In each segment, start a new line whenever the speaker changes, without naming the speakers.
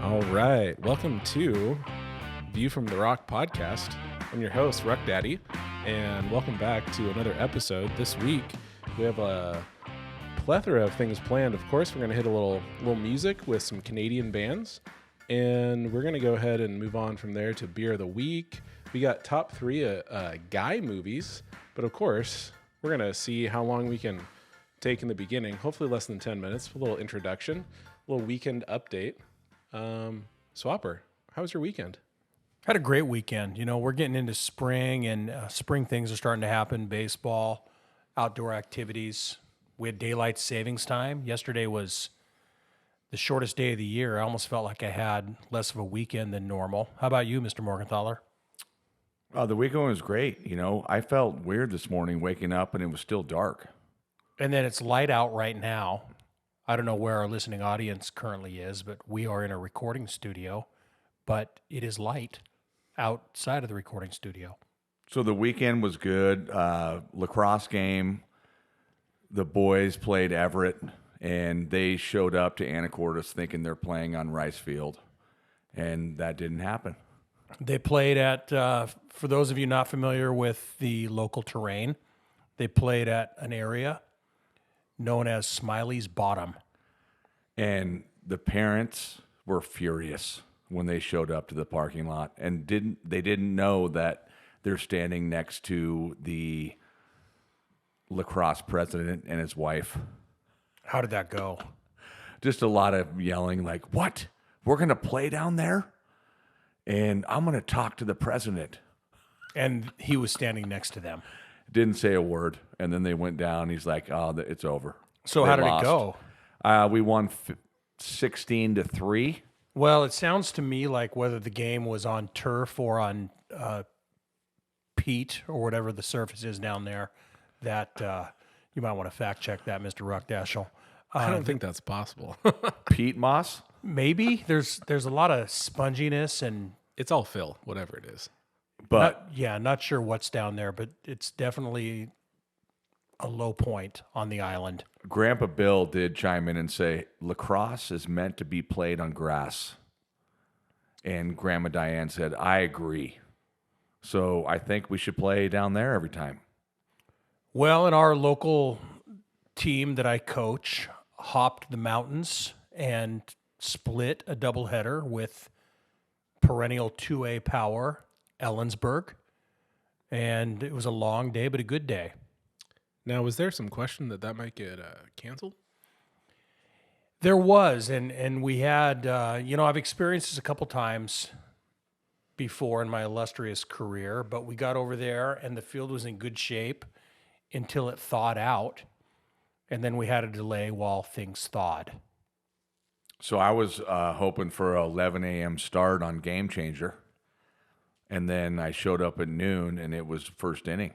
All right. Welcome to View from the Rock podcast. I'm your host, Ruck Daddy, and welcome back to another episode. This week, we have a plethora of things planned. Of course, we're going to hit a little music with some Canadian bands, and we're going to go ahead and move on from there to Beer of the Week. We got top three guy movies, but of course, we're going to see how long we can take in the beginning. Hopefully less than 10 minutes. A little introduction, a little weekend update. Swapper, how was your weekend?
Had a great weekend. You know, we're getting into spring, and spring things are starting to happen. Baseball, outdoor activities. We had daylight savings time. Yesterday was the shortest day of the year. I almost felt like I had less of a weekend than normal. How about you, Mr. Morgenthaler?
The weekend was great. You know, I felt weird this morning waking up and it was still dark.
And then it's light out right now. I don't know where our listening audience currently is, but we are in a recording studio, but it is light outside of the recording studio.
So the weekend was good. Lacrosse game. The boys played Everett, and they showed up to Anacortes thinking they're playing on Rice Field, and that didn't happen.
They played at, for those of you not familiar with the local terrain, they played at an area known as Smiley's Bottom.
And the parents were furious when they showed up to the parking lot and they didn't know that they're standing next to the lacrosse president and his wife.
How did that go?
Just a lot of yelling like, "What? We're going to play down there? And I'm going to talk to the president."
And he was standing next to them.
Didn't say a word. And then they went down. He's like, "Oh, it's over."
So
They
how did
lost.
it go?
We won 16-3.
Well, it sounds to me like whether the game was on turf or on peat or whatever the surface is down there, that you might want to fact check that, Mr. Ruckdashel.
I don't think that's possible.
Pete Moss.
Maybe there's a lot of sponginess and
It's all fill, whatever it is.
But
not sure what's down there, but it's definitely a low point on the island.
Grandpa Bill did chime in and say, lacrosse is meant to be played on grass. And Grandma Diane said, "I agree. So I think we should play down there every time."
Well, in our local team that I coach, hopped the mountains and split a doubleheader with perennial 2A power Ellensburg. And it was a long day, but a good day.
Now, was there some question that might get canceled?
There was, and we had, I've experienced this a couple times before in my illustrious career, but we got over there and the field was in good shape until it thawed out, and then we had a delay while things thawed.
So I was hoping for a 11 a.m. start on Game Changer. And then I showed up at noon and it was first inning.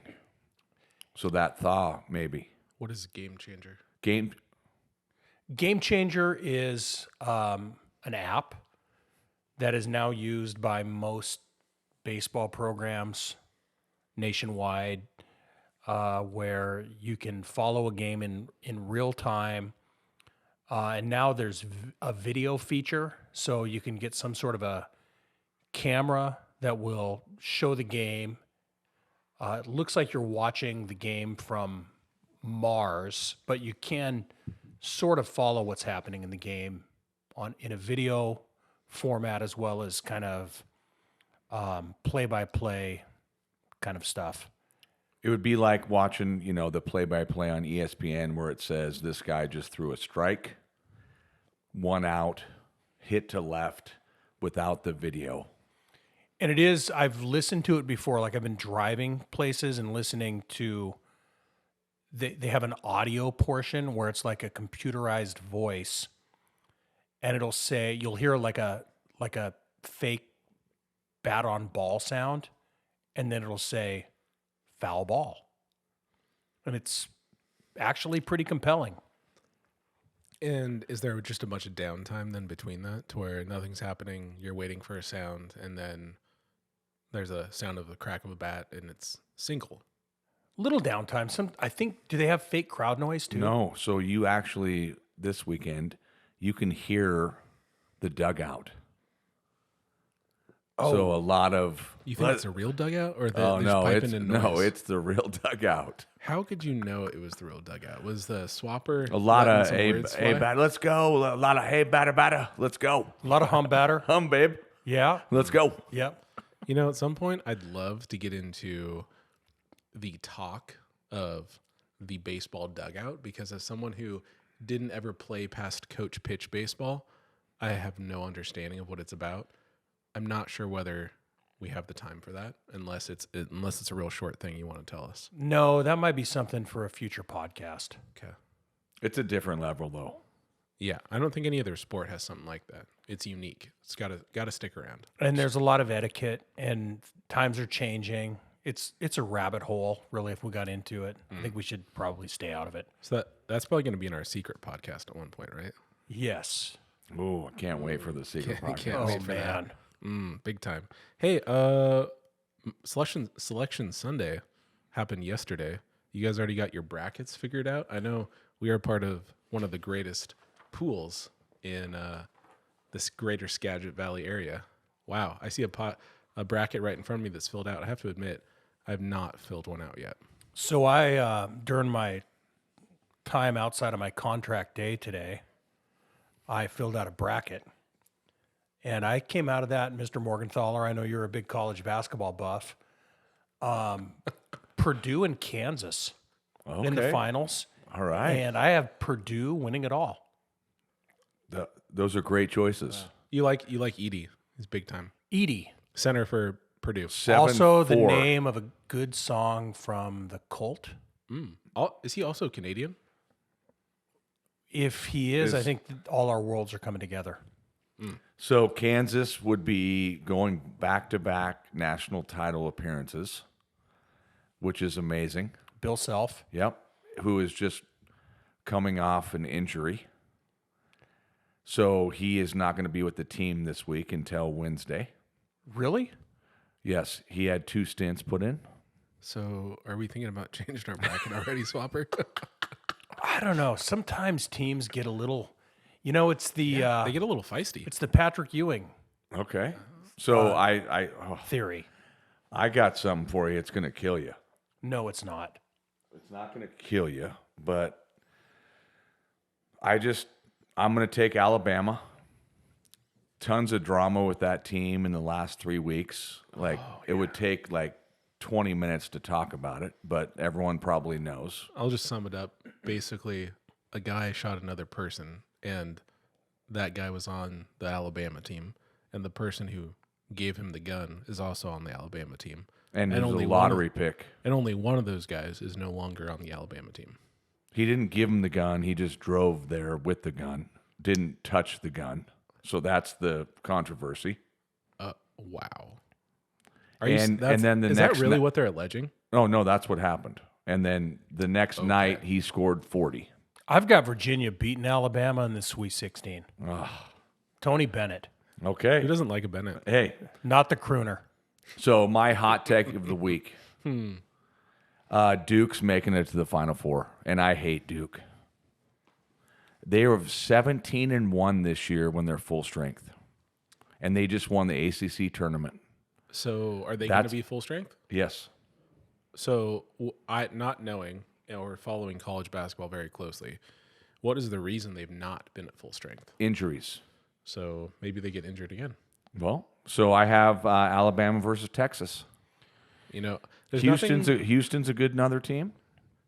So that thaw, maybe.
What is Game Changer?
Game Changer is an app that is now used by most baseball programs nationwide, where you can follow a game in real time. And now there's a video feature, so you can get some sort of a camera that will show the game. It looks like you're watching the game from Mars, but you can sort of follow what's happening in the game in a video format, as well as kind of play-by-play kind of stuff.
It would be like watching, the play-by-play on ESPN where it says this guy just threw a strike, 1 out, hit to left without the video.
And it is, I've listened to it before, like I've been driving places and listening to, they have an audio portion where it's like a computerized voice, and it'll say, you'll hear like a fake bat on ball sound, and then it'll say foul ball. And it's actually pretty compelling.
And is there just a bunch of downtime then between that to where nothing's happening, you're waiting for a sound, and then there's a sound of the crack of a bat and it's single?
Little downtime. I think, do they have fake crowd noise too?
No, so you actually, this weekend, you can hear the dugout. So a lot of
You think it's a real dugout or
oh
just
no,
piping
it's
in noise?
no, it's the real dugout.
How could you know it was the real dugout? Was the swapper
A lot
letting
of
some
hey,
words
hey,
fly?
batter, let's go. A lot of hey, batter, let's go.
A lot of hum batter.
Hum, babe,
Yeah.
let's go.
Yep.
You know, at some point, I'd love to get into the talk of the baseball dugout because as someone who didn't ever play past coach pitch baseball, I have no understanding of what it's about. I'm not sure whether we have the time for that unless it's a real short thing you want to tell us.
No, that might be something for a future podcast.
Okay.
It's a different level though.
Yeah, I don't think any other sport has something like that. It's unique. It's got to stick around.
And there's a lot of etiquette, and times are changing. It's a rabbit hole, really. If we got into it, I think we should probably stay out of it.
So that's probably going to be in our secret podcast at one point, right?
Yes.
Ooh, I can't wait for the secret
I
podcast.
can't
Oh
wait for that.
man.
Big time. Hey, selection Sunday happened yesterday. You guys already got your brackets figured out? I know we are part of one of the greatest pools in this greater Skagit Valley area. Wow, I see a bracket right in front of me that's filled out. I have to admit, I have not filled one out yet.
So I, during my time outside of my contract day today, I filled out a bracket. And I came out of that, Mr. Morgenthaler, I know you're a big college basketball buff. Purdue and Kansas in the
Okay.
finals.
All right.
And I have Purdue winning it all.
Those are great choices.
You like Edie? He's big time
Edie.
center for Purdue.
7-4.
Also the name of a good song from the Cult.
Is he also Canadian?
If he is, I think all our worlds are coming together.
So Kansas would be going back-to-back national title appearances, which is amazing.
Bill Self.
Yep. Who is just coming off an injury. So he is not going to be with the team this week until Wednesday.
Really?
Yes, he had 2 stints put in.
So are we thinking about changing our bracket already, Swapper?
I don't know. Sometimes teams get a little, it's the
They get a little feisty.
it's the Patrick Ewing
Okay. So
theory.
I got something for you. It's going to kill you.
No, it's not.
It's not going to kill you, but I'm going to take Alabama. Tons of drama with that team in the last 3 weeks. It would take 20 minutes to talk about it, but everyone probably knows.
I'll just sum it up. Basically, a guy shot another person, and that guy was on the Alabama team, and the person who gave him the gun is also on the Alabama team.
And it was
only
a
one
lottery pick.
And only one of those guys is no longer on the Alabama team.
He didn't give him the gun. He just drove there with the gun. Didn't touch the gun. So that's the controversy.
Wow.
And then the
is
next
that really
ni-
what they're alleging?
Oh, no, that's what happened. And then the next night, he scored 40.
I've got Virginia beating Alabama in the Sweet 16. Tony Bennett,
Who
Okay.
doesn't like a Bennett?
Hey,
not the crooner.
so my hot take of the week. Duke's making it to the Final Four, and I hate Duke. They are 17-1 this year when they're full strength, and they just won the ACC tournament.
So are they going to
That's-
be full strength?
Yes.
So I not knowing or following college basketball very closely, what is the reason they've not been at full strength?
Injuries.
So maybe they get injured again.
Well, so I have Alabama versus Texas.
You know, there's
Houston's a good another team.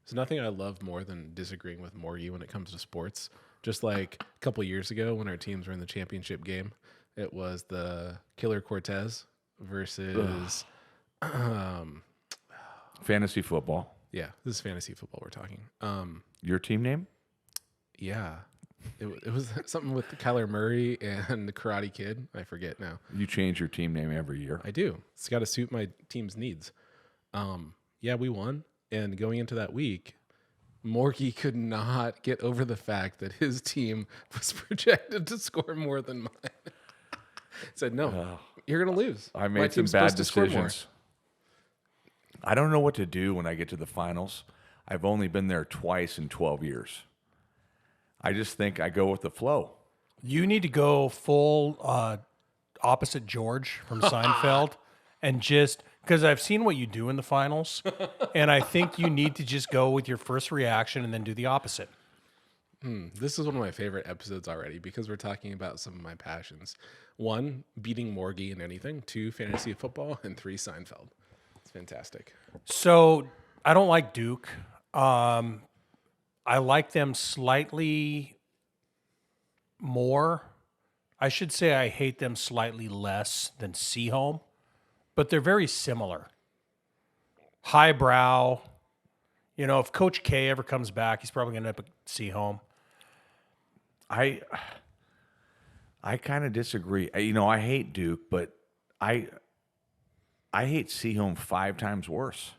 There's nothing I love more than disagreeing with Morgie when it comes to sports. Just like a couple years ago when our teams were in the championship game, it was the Killer Cortez versus,
Fantasy football.
yeah, this is fantasy football we're talking.
Your team name?
Yeah, it was something with Kyler Murray and the Karate Kid. I forget now.
You change your team name every year.
I do. It's got to suit my team's needs. Yeah, we won. And going into that week, Morgie could not get over the fact that his team was projected to score more than mine. Said, no, you're going to lose.
I
My
made some
team's
bad
supposed to score more."
decisions. I don't know what to do when I get to the finals. I've only been there twice in 12 years. I just think I go with the flow.
You need to go full opposite George from Seinfeld, and just because I've seen what you do in the finals, and I think you need to just go with your first reaction and then do the opposite.
This is one of my favorite episodes already because we're talking about some of my passions. 1, beating Morgie in anything. 2, fantasy football. And 3, Seinfeld. It's fantastic.
So I don't like Duke. I like them slightly more. I should say I hate them slightly less than Seaholm, but they're very similar. Highbrow. You know, if Coach K ever comes back, he's probably going to end up at Seaholm.
I kind of disagree. You know, I hate Duke, but I hate Seaholm 5 times worse.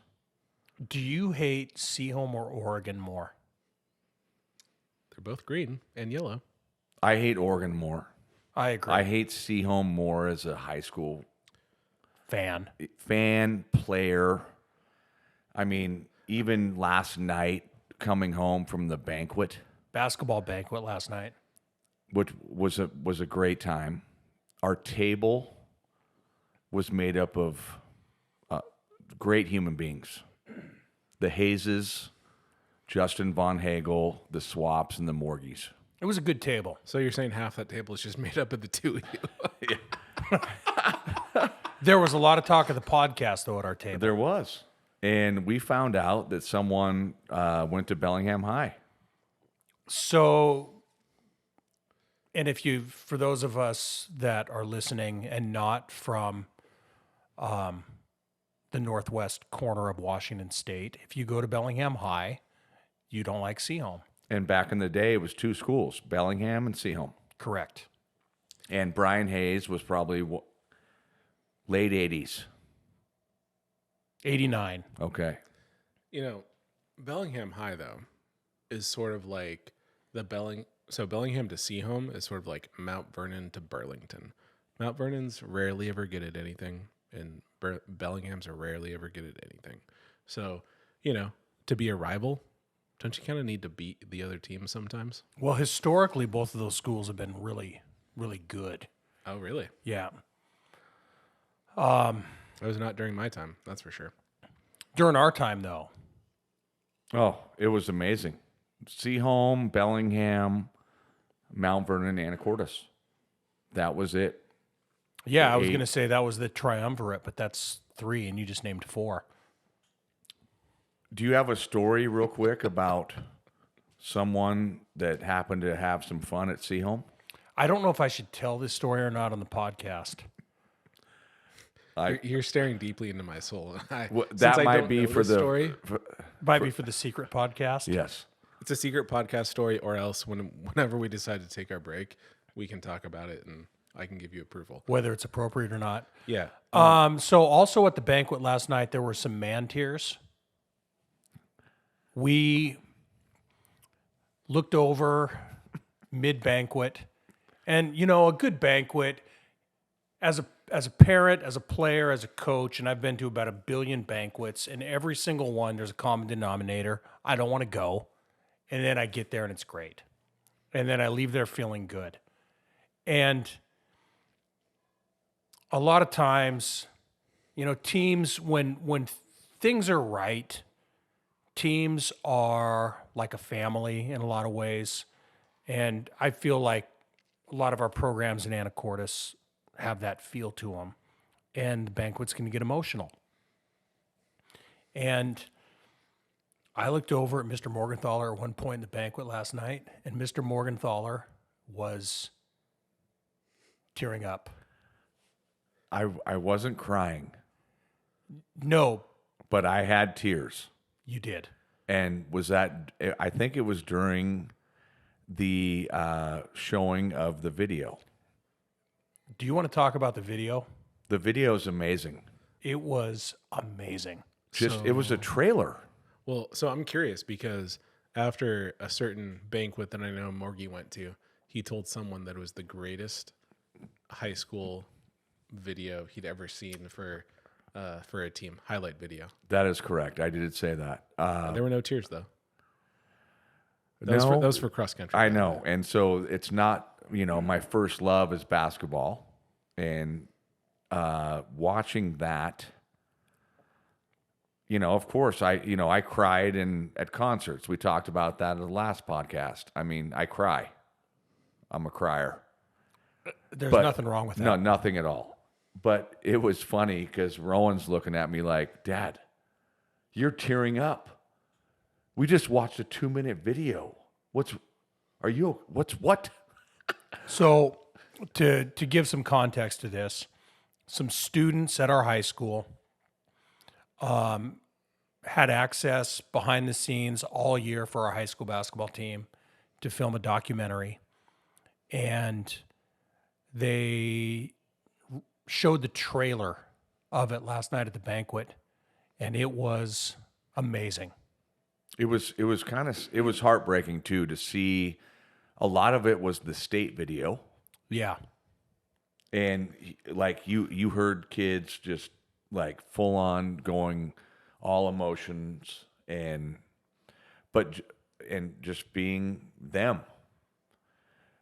Do you hate Seaholm or Oregon more?
They're both green and yellow.
I hate Oregon more.
I agree.
I hate Seaholm more as a high school
Fan.
player. I mean, even last night coming home from the banquet,
Basketball banquet last night.
which was a great time. Our table was made up of great human beings. The Hayeses, Justin Von Hagel, the Swaps, and the Morgies.
It was a good table.
So you're saying half that table is just made up of the two of you?
There was a lot of talk of the podcast, though, at our table.
There was. And we found out that someone went to Bellingham High.
So, and if you, for those of us that are listening and not from the northwest corner of Washington State, if you go to Bellingham High, you don't like Seaholm.
And back in the day, it was 2 schools, Bellingham and Seaholm.
Correct.
And Brian Hayes was probably late 80s.
89.
Okay.
You know, Bellingham High, though, is sort of like so Bellingham to Seaholm is sort of like Mount Vernon to Burlington. Mount Vernon's rarely ever good at anything, and Bellingham's are rarely ever good at anything. So, you know, to be a rival, don't you kind of need to beat the other team sometimes?
Well, historically, both of those schools have been really, really good.
Oh, really?
Yeah.
That was not during my time, that's for sure.
During our time, though,
Oh, it was amazing. Seaholm, Bellingham, Mount Vernon, Anacortes. That was it.
yeah, I was
8.
going to say that was the triumvirate, but that's 3, and you just named 4.
Do you have a story real quick about someone that happened to have some fun at Seaholm?
I don't know if I should tell this story or not on the podcast.
You're staring deeply into my soul.
That might be for the
story.
Might be for the secret podcast.
Yes.
It's a secret podcast story, or else whenever we decide to take our break, we can talk about it and I can give you approval.
Whether it's appropriate or not.
Yeah.
So also at the banquet last night, there were some man tears. We looked over mid-banquet, and, you know, a good banquet, as a parent, as a player, as a coach, and I've been to about 1 billion banquets, and every single one, there's a common denominator. I don't want to go. And then I get there and it's great. And then I leave there feeling good. And a lot of times, you know, teams, when things are right, teams are like a family in a lot of ways. And I feel like a lot of our programs in Anacortes have that feel to them. And the banquets can get emotional. And I looked over at Mr. Morgenthaler at one point in the banquet last night, and Mr. Morgenthaler was tearing up.
I wasn't crying,
No,
but I had tears.
you did.
And I think it was during the showing of the video.
Do you want to talk about the video?
The video is amazing.
It was amazing.
It was a trailer.
Well, so I'm curious because after a certain banquet that I know Morgie went to, he told someone that it was the greatest high school video he'd ever seen for a team highlight video.
That is correct. I did say that.
There were no tears though. That was for cross country.
I know. And so it's not, you know, my first love is basketball. And watching that, of course, I cried at concerts. We talked about that in the last podcast. I mean, I cry. I'm a crier.
There's
But
nothing wrong with that.
No, nothing at all. But it was funny because Rowan's looking at me like, Dad, you're tearing up. We just watched a 2-minute video. What?
So to give some context to this, some students at our high school had access behind the scenes all year for our high school basketball team to film a documentary. And they showed the trailer of it last night at the banquet, and it was amazing.
It was heartbreaking too to see. A lot of it was the state video.
Yeah.
And like you heard kids just like full on going all emotions and just being them.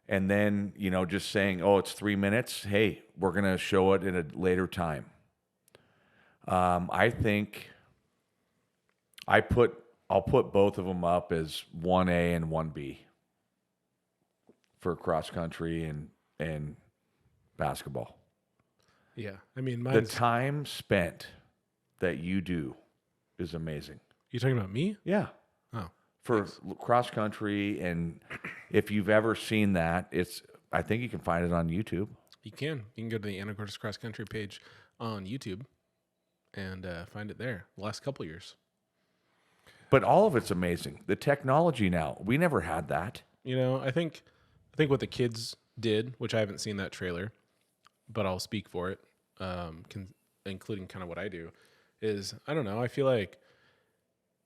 And then, just saying, oh, it's 3 minutes. Hey, we're going to show it at a later time. I think I'll put both of them up as 1A and 1B for cross country and basketball.
Yeah. I mean,
The time spent that you do is amazing.
You talking about me?
Yeah.
Oh.
For cross country, and if you've ever seen that, I think you can find it on YouTube.
You can go to the Anacortes Cross Country page on YouTube and find it there. The last couple years.
But all of it's amazing. The technology now, we never had that.
I think what the kids did, which I haven't seen that trailer, but I'll speak for it, including kind of what I do, is, I don't know, I feel like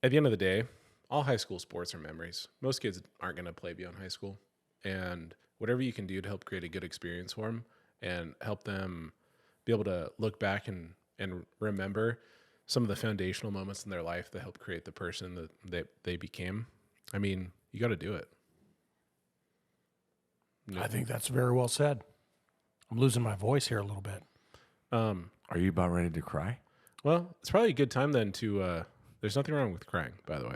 at the end of the day, all high school sports are memories. Most kids aren't going to play beyond high school. And whatever you can do to help create a good experience for them and help them be able to look back and remember some of the foundational moments in their life that helped create the person that they became. I mean, you got to do it.
I think that's very well said. I'm losing my voice here a little bit.
Are you about ready to cry?
Well, it's probably a good time then to, there's nothing wrong with crying, by the way.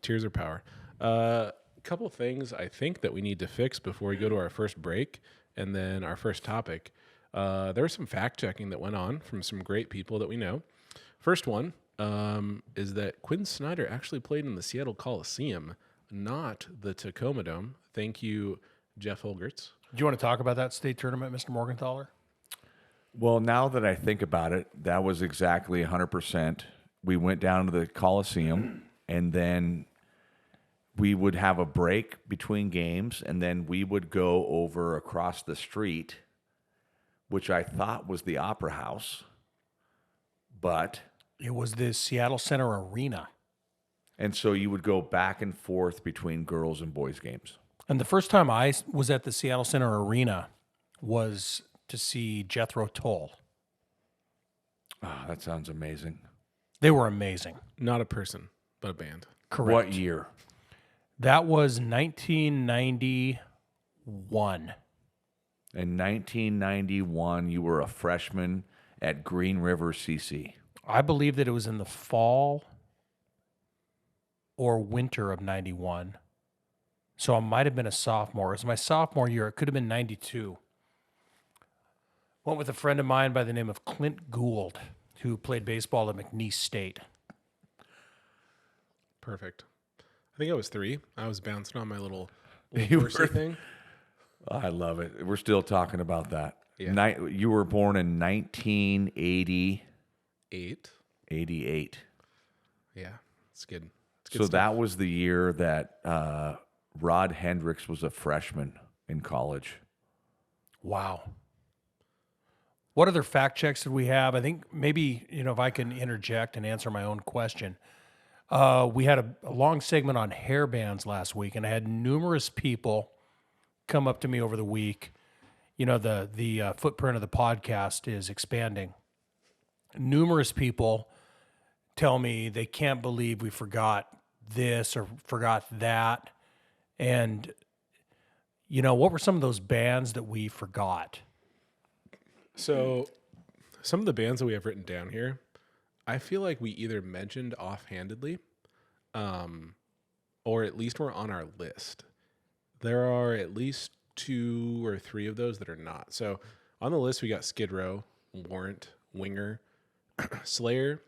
Tears are power. A couple things I think that we need to fix before we go to our first break and then our first topic. There was some fact checking that went on from some great people that we know. First one is that Quinn Snyder actually played in the Seattle Coliseum, not the Tacoma Dome. Thank you, Jeff Holgertz.
Do you want to talk about that state tournament, Mr. Morgenthaler?
Well, now that I think about it, that was exactly 100%. We went down to the Coliseum, and then we would have a break between games, and then we would go over across the street, which I thought was the Opera House, but
It was the Seattle Center Arena.
and so you would go back and forth between girls and boys games.
And the first time I was at the Seattle Center Arena was to see Jethro Tull.
Oh, that sounds amazing.
They were amazing.
Not a person, but a band.
Correct.
What year?
That was 1991.
In 1991, you were a freshman at Green River CC.
I believe that it was in the fall or winter of 91. So I might have been a sophomore. It was my sophomore year. It could have been 92. Went with a friend of mine by the name of Clint Gould, who played baseball at McNeese State.
Perfect. I think I was 3. I was bouncing on my little
You
horsey
were-
thing.
I love it. We're still talking about that.
Yeah.
You were born in 1988.
8. Yeah, it's good. It's good
So
stuff.
that was the year that Rod Hendricks was a freshman in college.
Wow. What other fact checks did we have? I think maybe, if I can interject and answer my own question. We had a long segment on hair bands last week, and I had numerous people come up to me over the week. The footprint of the podcast is expanding. Numerous people tell me they can't believe we forgot this or forgot that. And, what were some of those bands that we forgot?
So, some of the bands that we have written down here, I feel like we either mentioned offhandedly, or at least were on our list. There are at least 2 or 3 of those that are not. So, on the list, we got Skid Row, Warrant, Winger, Slayer.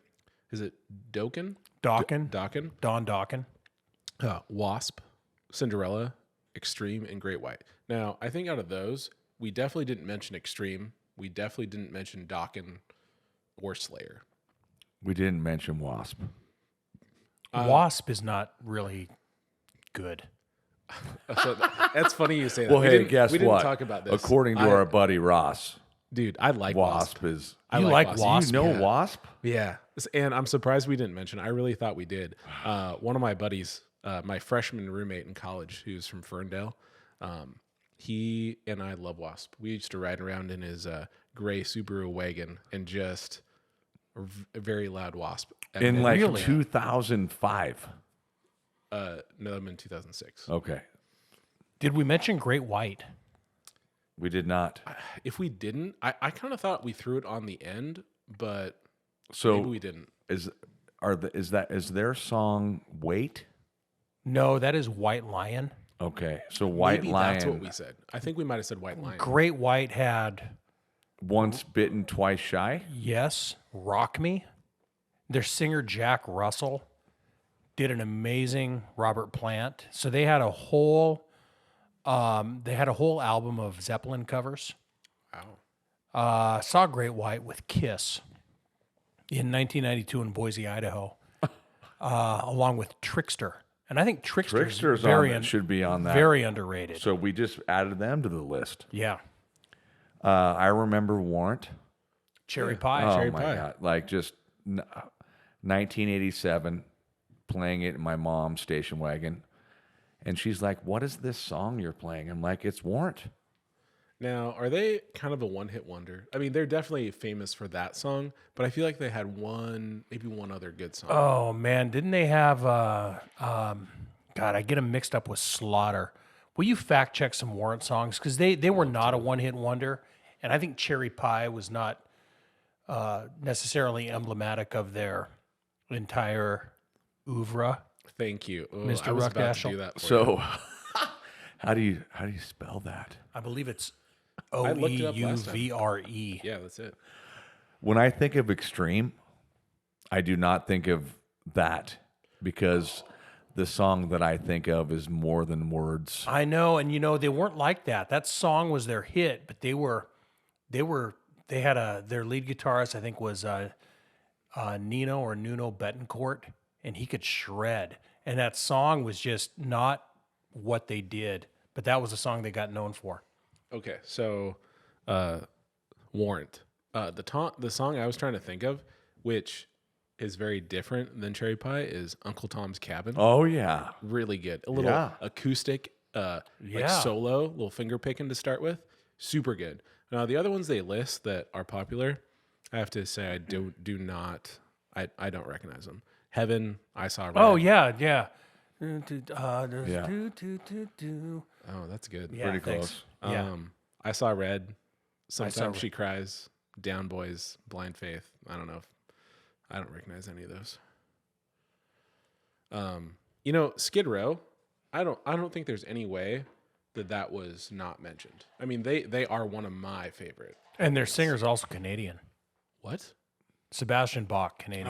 Is it Dokken?
Dokken.
Dokken.
Don Dokken.
Wasp, Cinderella, Extreme, and Great White. Now, I think out of those, we definitely didn't mention Extreme. We definitely didn't mention Dokken or Slayer.
We didn't mention Wasp.
Wasp is not really good.
So that's funny you say that.
Well,
We
hey,
didn't-
guess
we didn't
what?
talk about this.
According to our buddy Ross,
dude, I like
Wasp is.
I
You like
Do
Wasp?
you know
yeah.
Wasp?
Yeah, and I'm surprised we didn't mention. I really thought we did. One of my buddies, my freshman roommate in college, who's from Ferndale, he and I love Wasp. We used to ride around in his gray Subaru wagon and just a very loud Wasp.
In like
Really?
2005.
No, I'm in 2006.
Okay.
Did we mention Great White?
We did not.
If we didn't, I kind of thought we threw it on the end, but
So
maybe we didn't.
is their song Wait?
No, that is White Lion.
Okay. So White
Maybe
Lion,
that's what we said. I think we might have said White Lion.
Great White had,
once bitten, twice shy.
yes, Rock Me. Their singer Jack Russell did an amazing Robert Plant. So they had a whole album of Zeppelin covers.
Wow.
Saw Great White with Kiss in 1992 in Boise, Idaho, along with Trickster. And I think Trickster's
should be on that.
very underrated.
So we just added them to the list.
Yeah.
I remember Warrant.
Cherry Pie.
Oh
Cherry
my
Pie.
god! Like just 1987, playing it in my mom's station wagon, and she's like, "What is this song you're playing?" I'm like, "It's Warrant."
Now, are they kind of a one-hit wonder? I mean, they're definitely famous for that song, but I feel like they had maybe one other good song.
Oh man, didn't they have God, I get them mixed up with Slaughter. Will you fact check some Warrant songs? Because they were not a one hit wonder. And I think Cherry Pie was not necessarily emblematic of their entire oeuvre.
Thank you,
Mr.
I was about to
Ruckdash.
do that. For you.
So, how do you spell that?
I believe it's
looked it up last time.
OEUVRE.
Yeah, that's it.
When I think of Extreme, I do not think of that because the song that I think of is More Than Words.
I know, and they weren't like that. That song was their hit, but they had their lead guitarist, I think, was Nuno Betancourt, and he could shred. And that song was just not what they did, but that was the song they got known for.
Okay, so Warrant. The song I was trying to think of, which is very different than Cherry Pie, is Uncle Tom's Cabin.
Oh yeah,
Really good. A little
Yeah.
acoustic, like
Yeah.
solo, little finger picking to start with. Super good. Now the other ones they list that are popular, I have to say I don't recognize them. Heaven, I Saw Red.
Oh yeah, yeah.
Yeah.
Oh, that's good.
Yeah,
pretty
thanks.
close.
Yeah.
I Saw Red. Sometimes
Red.
She Cries. Down Boys. Blind Faith. I don't know. I don't recognize any of those. Skid Row. I don't think there's any way that was not mentioned. I mean, they are one of my favorite.
And their singer's also Canadian.
What?
Sebastian Bach, Canadian.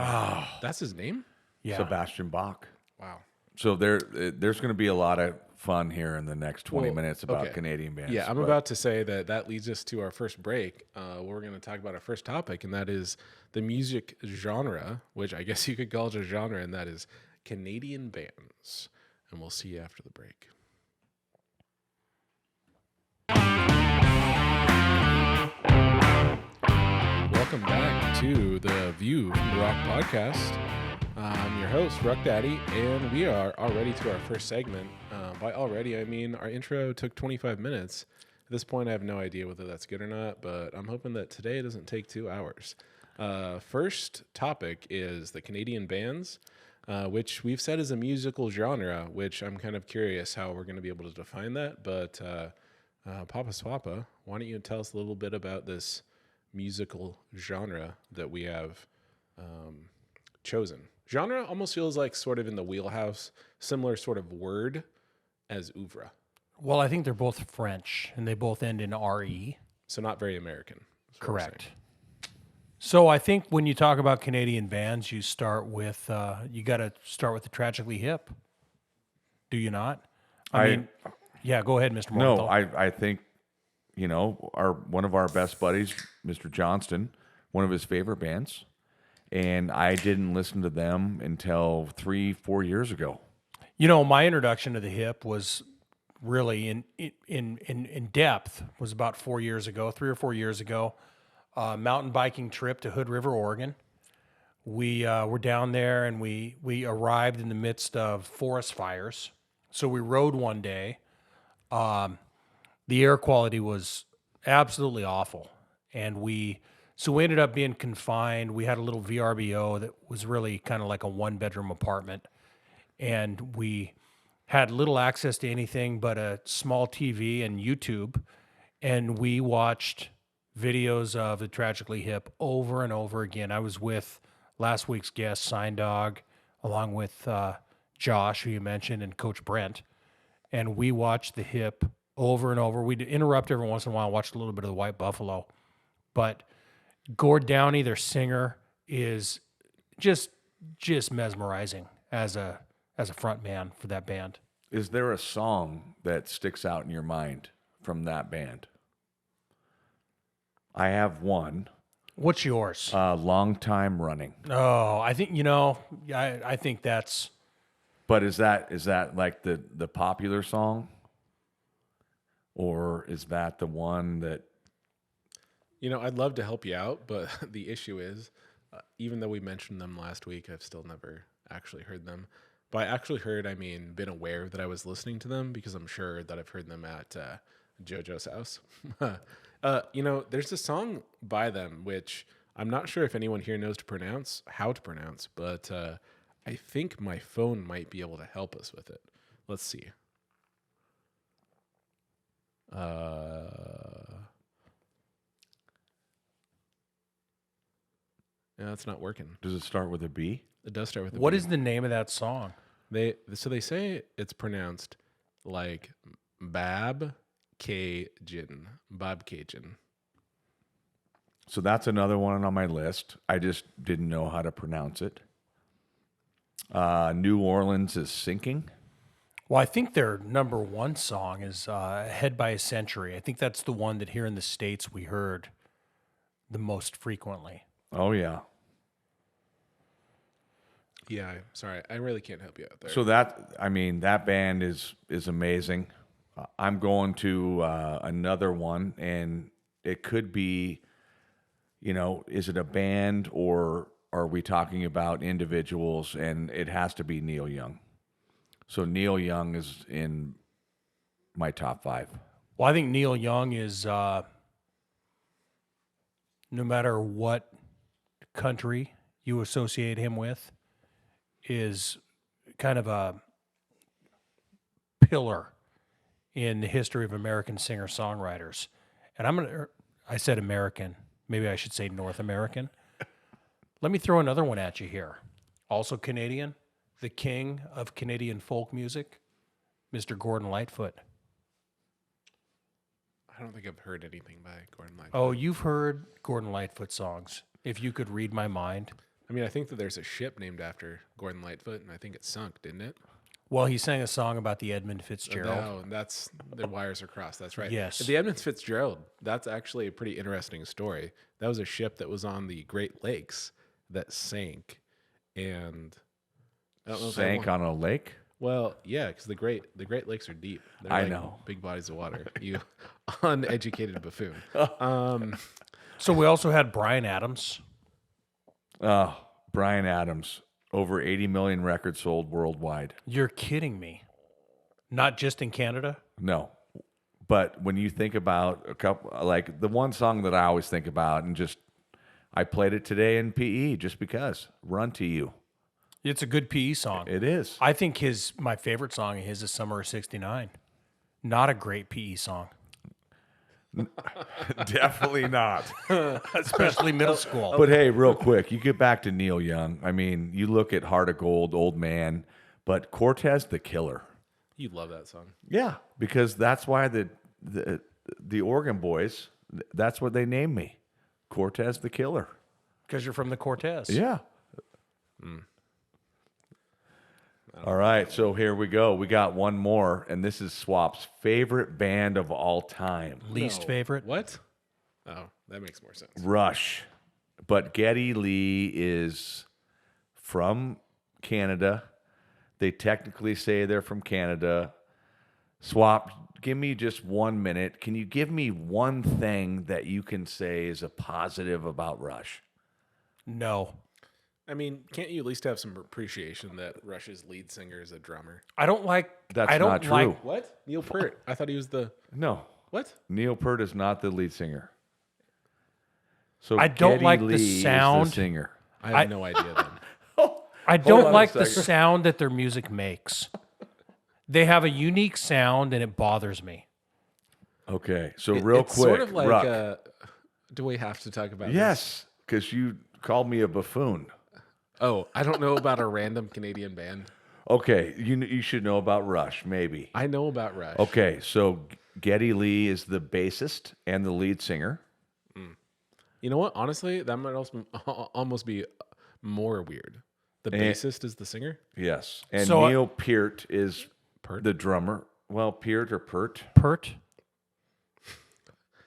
That's his name?
Yeah.
Sebastian Bach.
Wow.
So there's going to be a lot of fun here in the next 20
Well,
minutes about
okay.
Canadian bands.
Yeah, I'm
but
about to say that leads us to our first break. We're going to talk about our first topic, and that is the music genre, which I guess you could call it a genre, and that is Canadian bands. And we'll see you after the break. Welcome back to the View from the Rock podcast. I'm your host, Ruck Daddy, and we are already to our first segment. By already, I mean our intro took 25 minutes. At this point, I have no idea whether that's good or not, but I'm hoping that today doesn't take 2 hours. First topic is the Canadian bands, which we've said is a musical genre, which I'm kind of curious how we're going to be able to define that. But Papa Swappa, why don't you tell us a little bit about this musical genre that we have chosen. Genre almost feels like sort of in the wheelhouse, similar sort of word as oeuvre.
Well, I think they're both French, and they both end in RE.
So not very American. is what we're saying.
Correct. So I think when you talk about Canadian bands, you start with you got to start with the Tragically Hip. Do you not? I mean, yeah. Go ahead, Mr.
No,
Morgenthau.
I think, one of our best buddies, Mr. Johnston, one of his favorite bands, and I didn't listen to them until 3-4 years ago.
My introduction to the hip was really in depth was about 4 years ago, 3 or 4 years ago. Mountain biking trip to Hood River, Oregon. We were down there and we arrived in the midst of forest fires. So we rode one day. The air quality was absolutely awful. And we ended up being confined. We had a little VRBO that was really kind of like a 1-bedroom apartment. And we had little access to anything but a small TV and YouTube. And we watched videos of the Tragically Hip over and over again. I was with last week's guest, Sign Dog, along with Josh, who you mentioned, and Coach Brent. And we watched the hip over and over. We'd interrupt every once in a while, watch a little bit of the White Buffalo. But Gord Downey, their singer, is just mesmerizing as a front man for that band.
Is there a song that sticks out in your mind from that band? I have one.
What's yours?
Long Time Running.
Oh, I think I think that's.
But is that like the popular song, or is that the one that?
I'd love to help you out, but the issue is, even though we mentioned them last week, I've still never actually heard them. By actually heard, I mean been aware that I was listening to them, because I'm sure that I've heard them at JoJo's house. There's a song by them, which I'm not sure if anyone here knows how to pronounce, but I think my phone might be able to help us with it. Let's see. Yeah, it's not working.
Does it start with a B?
It does start with a
What
B.
is the name of that song?
They say it's pronounced like Bab Cajun. Bob Cajun.
So that's another one on my list. I just didn't know how to pronounce it. New Orleans is Sinking.
Well, I think their number one song is Head by a Century. I think that's the one that here in the States we heard the most frequently.
Oh, yeah.
Yeah, sorry. I really can't help you out there.
So that band is amazing. I'm going to another one, and it could be, is it a band or are we talking about individuals? And it has to be Neil Young. So Neil Young is in my top 5.
Well, I think Neil Young is, no matter what country you associate him with, is kind of a pillar in the history of American singer-songwriters. And I said American. Maybe I should say North American. Let me throw another one at you here. Also Canadian, the king of Canadian folk music, Mr. Gordon Lightfoot.
I don't think I've heard anything by Gordon Lightfoot.
Oh, you've heard Gordon Lightfoot songs. If you could read my mind.
I mean, I think that there's a ship named after Gordon Lightfoot, and I think it sunk, didn't it?
Well, he sang a song about the Edmund Fitzgerald.
No, and that's the wires are crossed. That's right.
Yes.
The Edmund Fitzgerald. That's actually a pretty interesting story. That was a ship that was on the Great Lakes that sank, and I don't know if
Sank on a lake?
Well, yeah, because the Great Lakes are deep. They're
I
like
know.
big bodies of water. You uneducated buffoon.
So we also had Bryan Adams.
Bryan Adams. Over 80 million records sold worldwide.
You're kidding me. Not just in Canada?
No. But when you think about a couple, like the one song that I always think about, and I played it today in PE just because. Run to You.
It's a good PE song.
It is.
I think my favorite song of his is Summer of '69. Not a great PE song.
Definitely not.
especially middle school.
But hey, real quick, you get back to Neil Young. I mean, you look at Heart of Gold, Old Man, but Cortez the Killer.
You love that song.
Yeah, because that's why the Oregon boys, that's what they named me, Cortez the Killer.
Because you're from the Cortez.
Yeah. All right, so here we go. We got one more, and this is Swap's favorite band of all time,
Least favorite?
What? Oh, that makes more sense.
Rush. But Geddy Lee is from Canada. They technically say they're from Canada. Swap, give me just 1 minute. Can you give me one thing that you can say is a positive about Rush?
No.
I mean, can't you at least have some appreciation that Rush's lead singer is a drummer?
I don't like.
That's
I don't
not true.
like.
What? Neil Peart. I thought he was the
No.
what?
Neil Peart is not the lead singer. So
I don't
Geddy
like the
Lee is
sound.
the singer.
I have no idea then.
I don't
on a
like the
second.
sound that their music makes. They have a unique sound, and it bothers me.
Okay, so real
It's
quick,
sort of like
Ruck.
do we have to talk about this?
Yes, because you called me a buffoon.
Oh, I don't know about a random Canadian band.
Okay, you should know about Rush, maybe.
I know about Rush.
Okay, so Geddy Lee is the bassist and the lead singer.
You know what? Honestly, that might also almost be more weird. The bassist is the singer?
Yes, and
So,
Neil Peart is the drummer. Well, Peart or Pert.
Pert.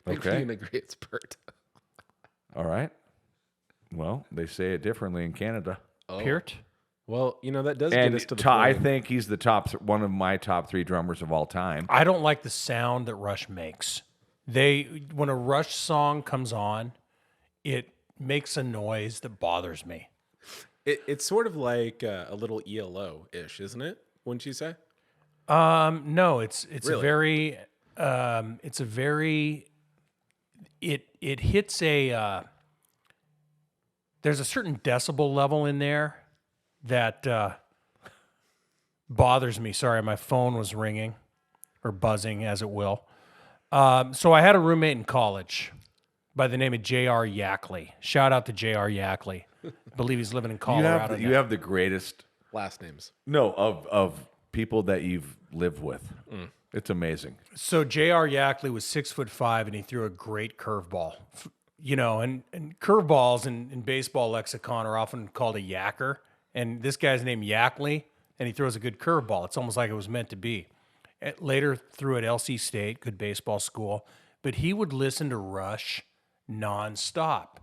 I think
Okay.
we can agree it's Peart.
All right. Well, they say it differently in Canada.
Peart.
Well, you know, that does
And
get us to the
I
point.
think he's the one of my top 3 drummers of all time.
I don't like the sound that Rush makes. When a Rush song comes on, it makes a noise that bothers me.
It's sort of like a little ELO-ish, isn't it? Wouldn't you say?
No, it's
Really?
a very it hits a there's a certain decibel level in there that bothers me. Sorry, my phone was ringing or buzzing, as it will. So I had a roommate in college by the name of J.R. Yackley. Shout out to J.R. Yackley. I believe he's living in Colorado
You
now.
have the greatest
Last names.
of people that you've lived with. It's amazing.
So J.R. Yackley was 6'5", and he threw a great curveball. You know, and curveballs in baseball lexicon are often called a yacker. And this guy's named Yackley, and he throws a good curveball. It's almost like it was meant to be. Later threw at LC State, good baseball school, but he would listen to Rush nonstop.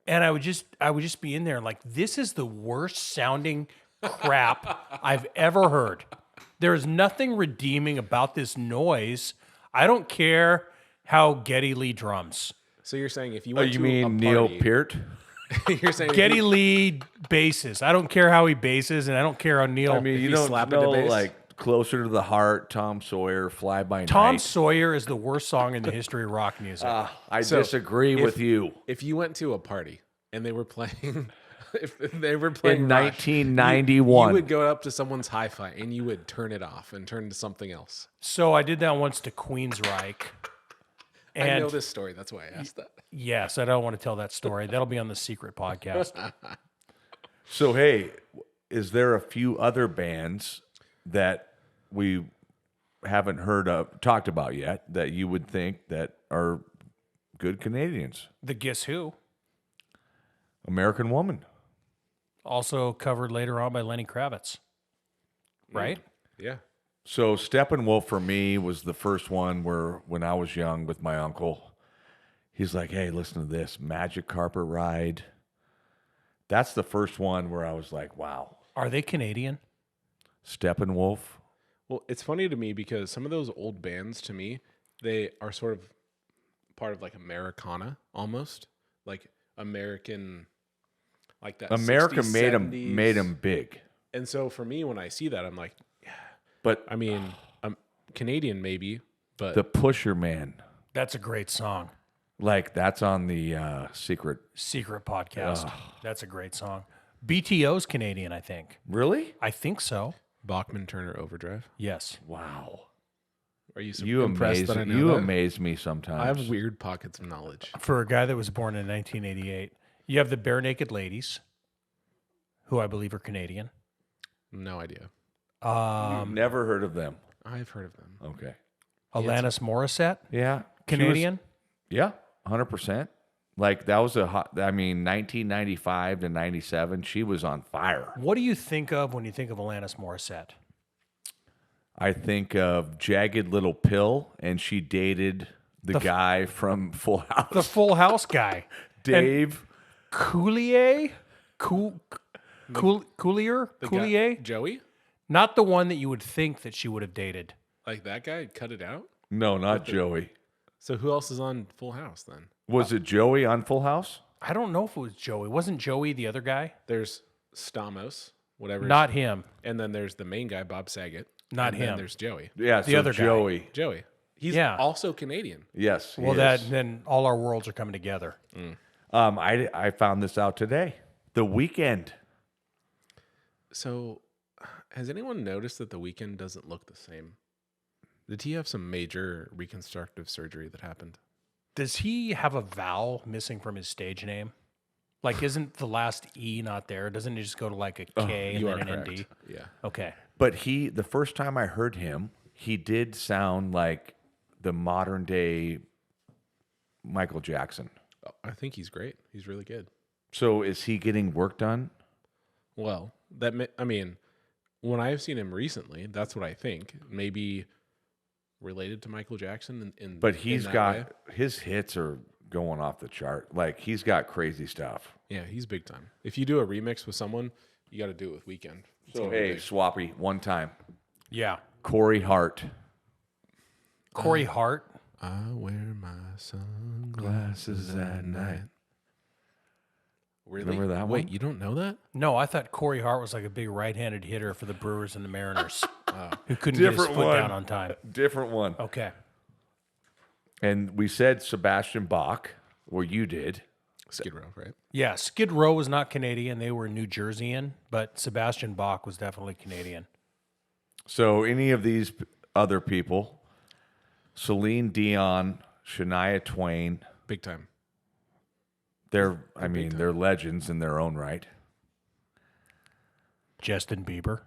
And I would just be in there like, this is the worst sounding crap I've ever heard. There is nothing redeeming about this noise. I don't care how Geddy Lee drums.
So you're saying if you
Oh,
went
you
to
mean
a
Neil
party,
Peart?
you're saying if
Geddy
you-
Lee basses. I don't care how he basses, and I don't care how Neil.
I mean,
If
you
he
don't
slapped at the
know
bass?
like Closer to the Heart, Tom Sawyer, Fly By
Tom
Night.
Sawyer is the worst song in the history of rock music.
I
So,
disagree with you.
if you went to a party and they were playing, if they were playing
In
Rush,
1991.
you would go up to someone's hi-fi and you would turn it off and turn to something else.
So I did that once to Queensryche.
I
And
know this story. That's why I asked that.
yes, I don't want to tell that story. That'll be on the secret podcast.
So, hey, is there a few other bands that we haven't talked about yet that you would think that are good Canadians?
The Guess Who,
American Woman.
also covered later on by Lenny Kravitz. Right?
Yeah.
So Steppenwolf for me was the first one where when I was young with my uncle, he's like, hey, listen to this, Magic Carpet Ride. That's the first one where I was like, wow,
Are they Canadian?
Steppenwolf.
Well, it's funny to me because some of those old bands, to me, they are sort of part of like Americana almost, like American, like that.
America
60s,
made
70s.
made him big.
And so for me, when I see that, I'm like,
But
I mean, I'm Canadian maybe, but
the Pusher Man,
That's a great song.
like that's on the Secret.
Secret podcast. That's a great song. BTO's Canadian, I think.
Really?
I think so.
Bachman Turner Overdrive.
Yes.
Wow.
Are you,
You
impressed
amaze
that I know
you
that?
amaze me sometimes.
I have weird pockets of knowledge.
For a guy that was born in 1988, you have the Bare Naked Ladies, who I believe are Canadian.
No idea.
You've never heard of them.
I've heard of them.
Okay.
Alanis Morissette,
Yeah.
Canadian.
Yeah, 100%. Like that was 1995 to 97, she was on fire.
What do you think of when you think of Alanis Morissette?
I think of Jagged Little Pill, and she dated the guy from Full House.
The Full House guy.
Dave.
Coulier? Coulier?
The
Coulier?
guy, Joey?
Not the one that you would think that she would have dated.
Like that guy? Cut it out?
No, not Joey.
So who else is on Full House then?
Was it Joey on Full House?
I don't know if it was Joey. Wasn't Joey the other guy?
There's Stamos, whatever.
Not him.
And then there's the main guy, Bob Saget.
Not
and then
him.
there's Joey.
Yeah,
The
so
other guy.
Joey.
Joey. He's
Yeah.
also Canadian.
Yes. he
Well,
is.
then all our worlds are coming together.
I found this out today. The Weeknd.
So has anyone noticed that The Weeknd doesn't look the same? Did he have some major reconstructive surgery that happened?
Does he have a vowel missing from his stage name? Like, isn't the last E not there? Doesn't he just go to like a K and
You
then
are
an
correct.
ND?
Yeah.
Okay.
But the first time I heard him, he did sound like the modern day Michael Jackson.
Oh, I think he's great. He's really good.
So is he getting work done?
Well, I mean, when I've seen him recently, that's what I think. Maybe related to Michael Jackson
But he's
in that
got
way.
his hits are going off the chart. Like he's got crazy stuff.
Yeah, he's big time. If you do a remix with someone, you got to do it with Weeknd. It's
So
gonna be
hey,
big.
Swappy, one time.
Yeah.
Corey Hart.
Corey Hart.
I wear my sunglasses at night. Really?
Remember that
Wait,
one?
you don't know that?
No, I thought Corey Hart was like a big right-handed hitter for the Brewers and the Mariners who couldn't get his
Different
foot
one.
down on time.
Different one.
Okay.
And we said Sebastian Bach, or you did.
Skid Row, right?
Yeah, Skid Row was not Canadian. They were New Jerseyan, but Sebastian Bach was definitely Canadian.
So any of these other people, Celine Dion, Shania Twain,
Big time.
they're
big
they're legends in their own right.
Justin Bieber.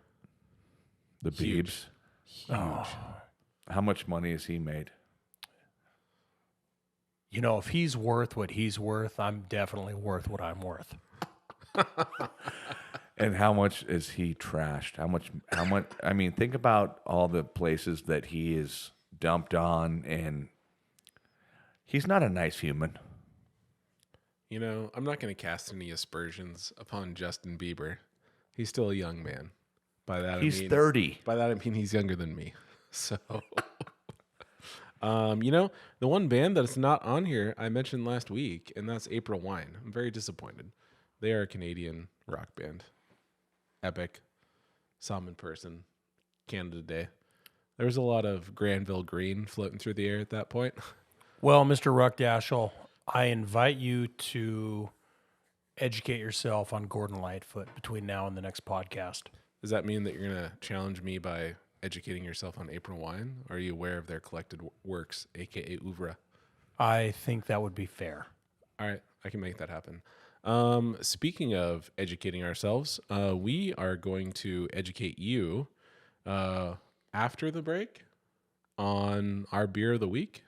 The
Huge.
Biebs. How much money has he made?
You know, if he's worth what he's worth, I'm definitely worth what I'm worth.
And how much is he trashed? How much I mean, think about all the places that he is dumped on, and he's not a nice human.
You know, I'm not going to cast any aspersions upon Justin Bieber. He's still a young man. By that
He's
I mean
30.
By that I mean he's younger than me. So, you know, the one band that's not on here I mentioned last week, and that's April Wine. I'm very disappointed. They are a Canadian rock band. Epic. Saw them in person. Canada Day. There was a lot of Granville Green floating through the air at that point.
Well, Mr. Ruckdashel, I invite you to educate yourself on Gordon Lightfoot between now and the next podcast.
Does that mean that you're going to challenge me by educating yourself on April Wine? Are you aware of their collected works, aka oeuvre?
I think that would be fair.
All right, I can make that happen. Speaking of educating ourselves, we are going to educate you after the break on our beer of the week.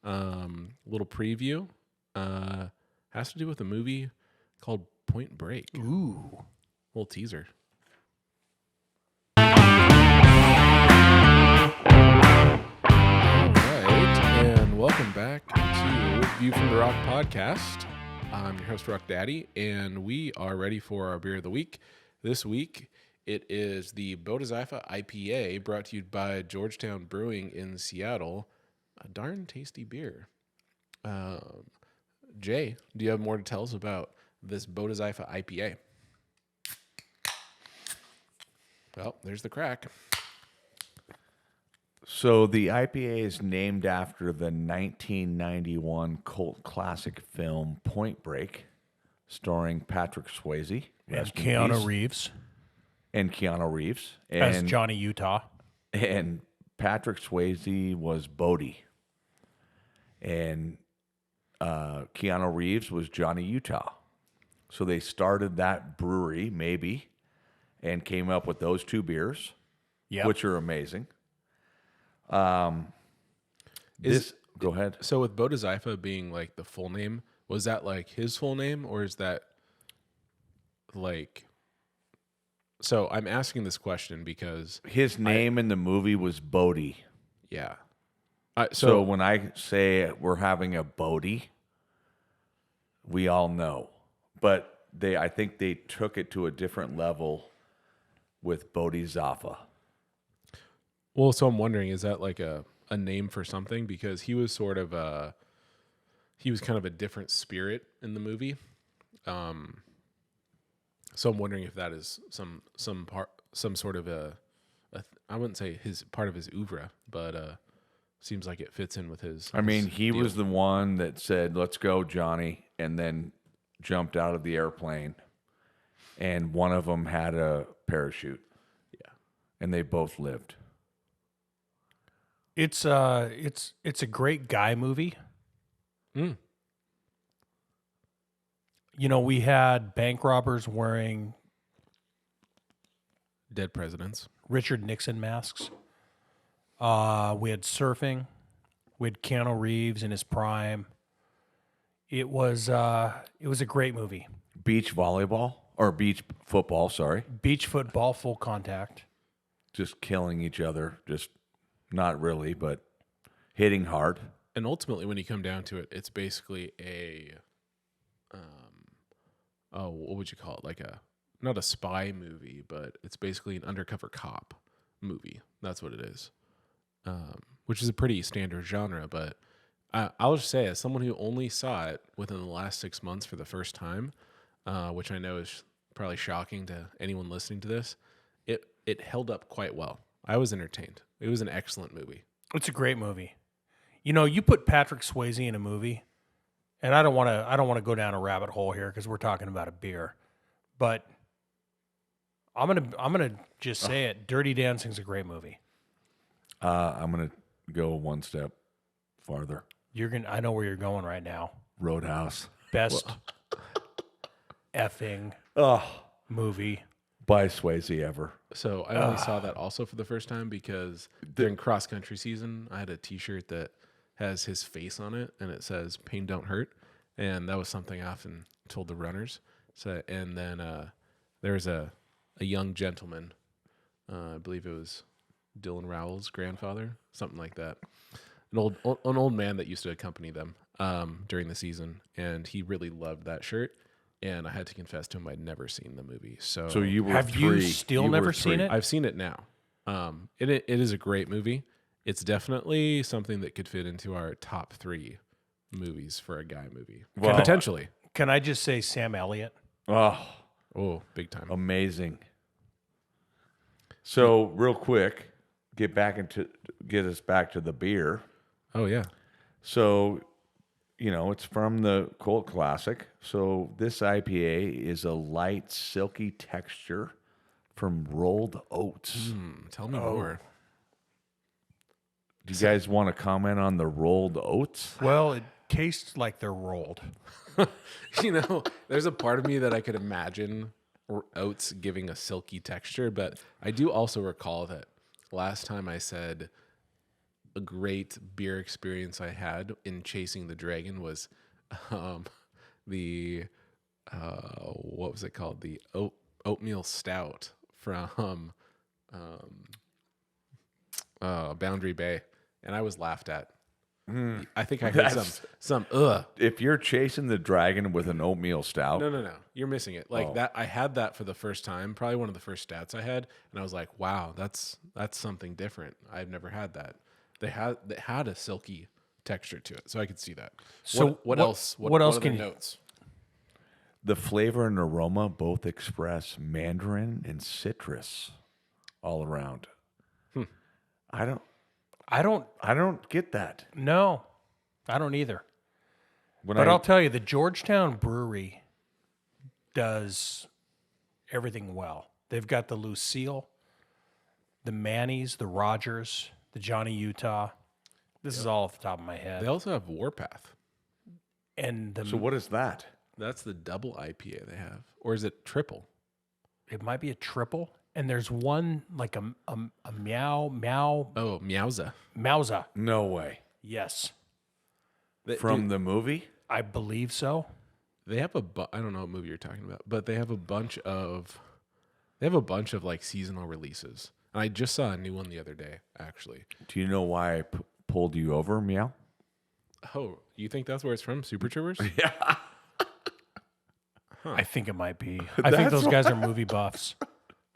Little preview has to do with a movie called Point Break.
Ooh.
Little teaser. All right, and welcome back to View from the Rock podcast. I'm your host, Rock Daddy, and we are ready for our beer of the week. This week, it is the Bodhisattva IPA brought to you by Georgetown Brewing in Seattle. A darn tasty beer. Jay, do you have more to tell us about this Bodhisattva IPA? Well, there's the crack.
So the IPA is named after the 1991 cult classic film Point Break, starring Patrick Swayze
And
rest in
Keanu
peace,
Reeves
and Keanu Reeves
as
and
Johnny Utah.
and Patrick Swayze was Bodie, and Keanu Reeves was Johnny Utah. So they started that brewery, maybe, and came up with those two beers, which are amazing. Go ahead.
So with Bodhisattva being like the full name, was that like his full name, or is that like? So I'm asking this question because
His name in the movie was Bodie.
yeah.
So when I say we're having a Bodie, we all know. But I think they took it to a different level with Bodhisattva.
Well, so I'm wondering, is that like a name for something? Because he was sort of he was kind of a different spirit in the movie. So I'm wondering if that is some sort of I wouldn't say his part of his oeuvre, but seems like it fits in with his.
I mean,
his
he
deal.
was the one that said, "Let's go, Johnny," and then jumped out of the airplane. And one of them had a parachute.
Yeah.
And they both lived.
It's a great guy movie.
Mm.
You know, we had bank robbers wearing
Dead presidents.
Richard Nixon masks. We had surfing. We had Keanu Reeves in his prime. It was a great movie.
Beach volleyball or beach football, sorry.
Beach football, full contact.
Just killing each other. Just not really, but hitting hard.
And ultimately, when you come down to it, it's basically what would you call it? Like not a spy movie, but it's basically an undercover cop movie. That's what it is. Which is a pretty standard genre, but I'll just say, as someone who only saw it within the last 6 months for the first time, which I know is probably shocking to anyone listening to this, it held up quite well. I was entertained. It was an excellent movie.
It's a great movie. You know, you put Patrick Swayze in a movie, and I don't want to go down a rabbit hole here because we're talking about a beer, but I'm gonna just say it. Dirty Dancing's a great movie.
I'm going to go one step farther.
I know where you're going right now.
Roadhouse.
Best effing movie.
By Swayze ever.
So I only saw that also for the first time because during cross country season, I had a T-shirt that has his face on it and it says "Pain Don't Hurt," and that was something I often told the runners. So, and then there's a young gentleman, I believe it was Dylan Rowell's grandfather, something like that, an old man that used to accompany them during the season, and he really loved that shirt. And I had to confess to him I'd never seen the movie. So
you were
Have you still never seen it?
I've seen it now. It is a great movie. It's definitely something that could fit into our top 3 movies for a guy movie.
Well,
Potentially.
Can I just say Sam Elliott?
Oh,
Big time.
amazing. So real quick, get us back to the beer.
Oh, yeah.
So, it's from the Cult Classic. So this IPA is a light, silky texture from rolled oats.
Tell me more.
Do you guys want to comment on the rolled oats?
Well, it tastes like they're rolled.
There's a part of me that I could imagine oats giving a silky texture, but I do also recall that last time I said a great beer experience I had in Chasing the Dragon was the what was it called? The oatmeal stout from Boundary Bay, and I was laughed at. I think I heard some
If you're chasing the dragon with an oatmeal stout,
No. You're missing it. Like that, I had that for the first time, probably one of the first stats I had, and I was like, "Wow, that's something different. I've never had that." They had a silky texture to it, so I could see that.
So
what else?
What else
are
can
the
you?
notes?
the flavor and aroma both express mandarin and citrus all around. I don't get that.
No, I don't either.
When
But I'll tell you, the Georgetown Brewery does everything well. They've got the Lucille, the Manny's, the Rogers, the Johnny Utah. This is all off the top of my head.
They also have Warpath.
And the,
So what is that?
That's the double IPA they have. Or is it triple?
it might be a triple. And there's one like a meow
Oh, Meowza.
Mauza.
No way.
Yes,
From the movie?
I believe so.
They have I don't know what movie you're talking about, but they have a bunch of like seasonal releases. And I just saw a new one the other day, actually.
Do you know why I pulled you over, Meow?
Oh, you think that's where it's from? Super Troopers?
Yeah.
I think it might be. I think those guys are movie buffs.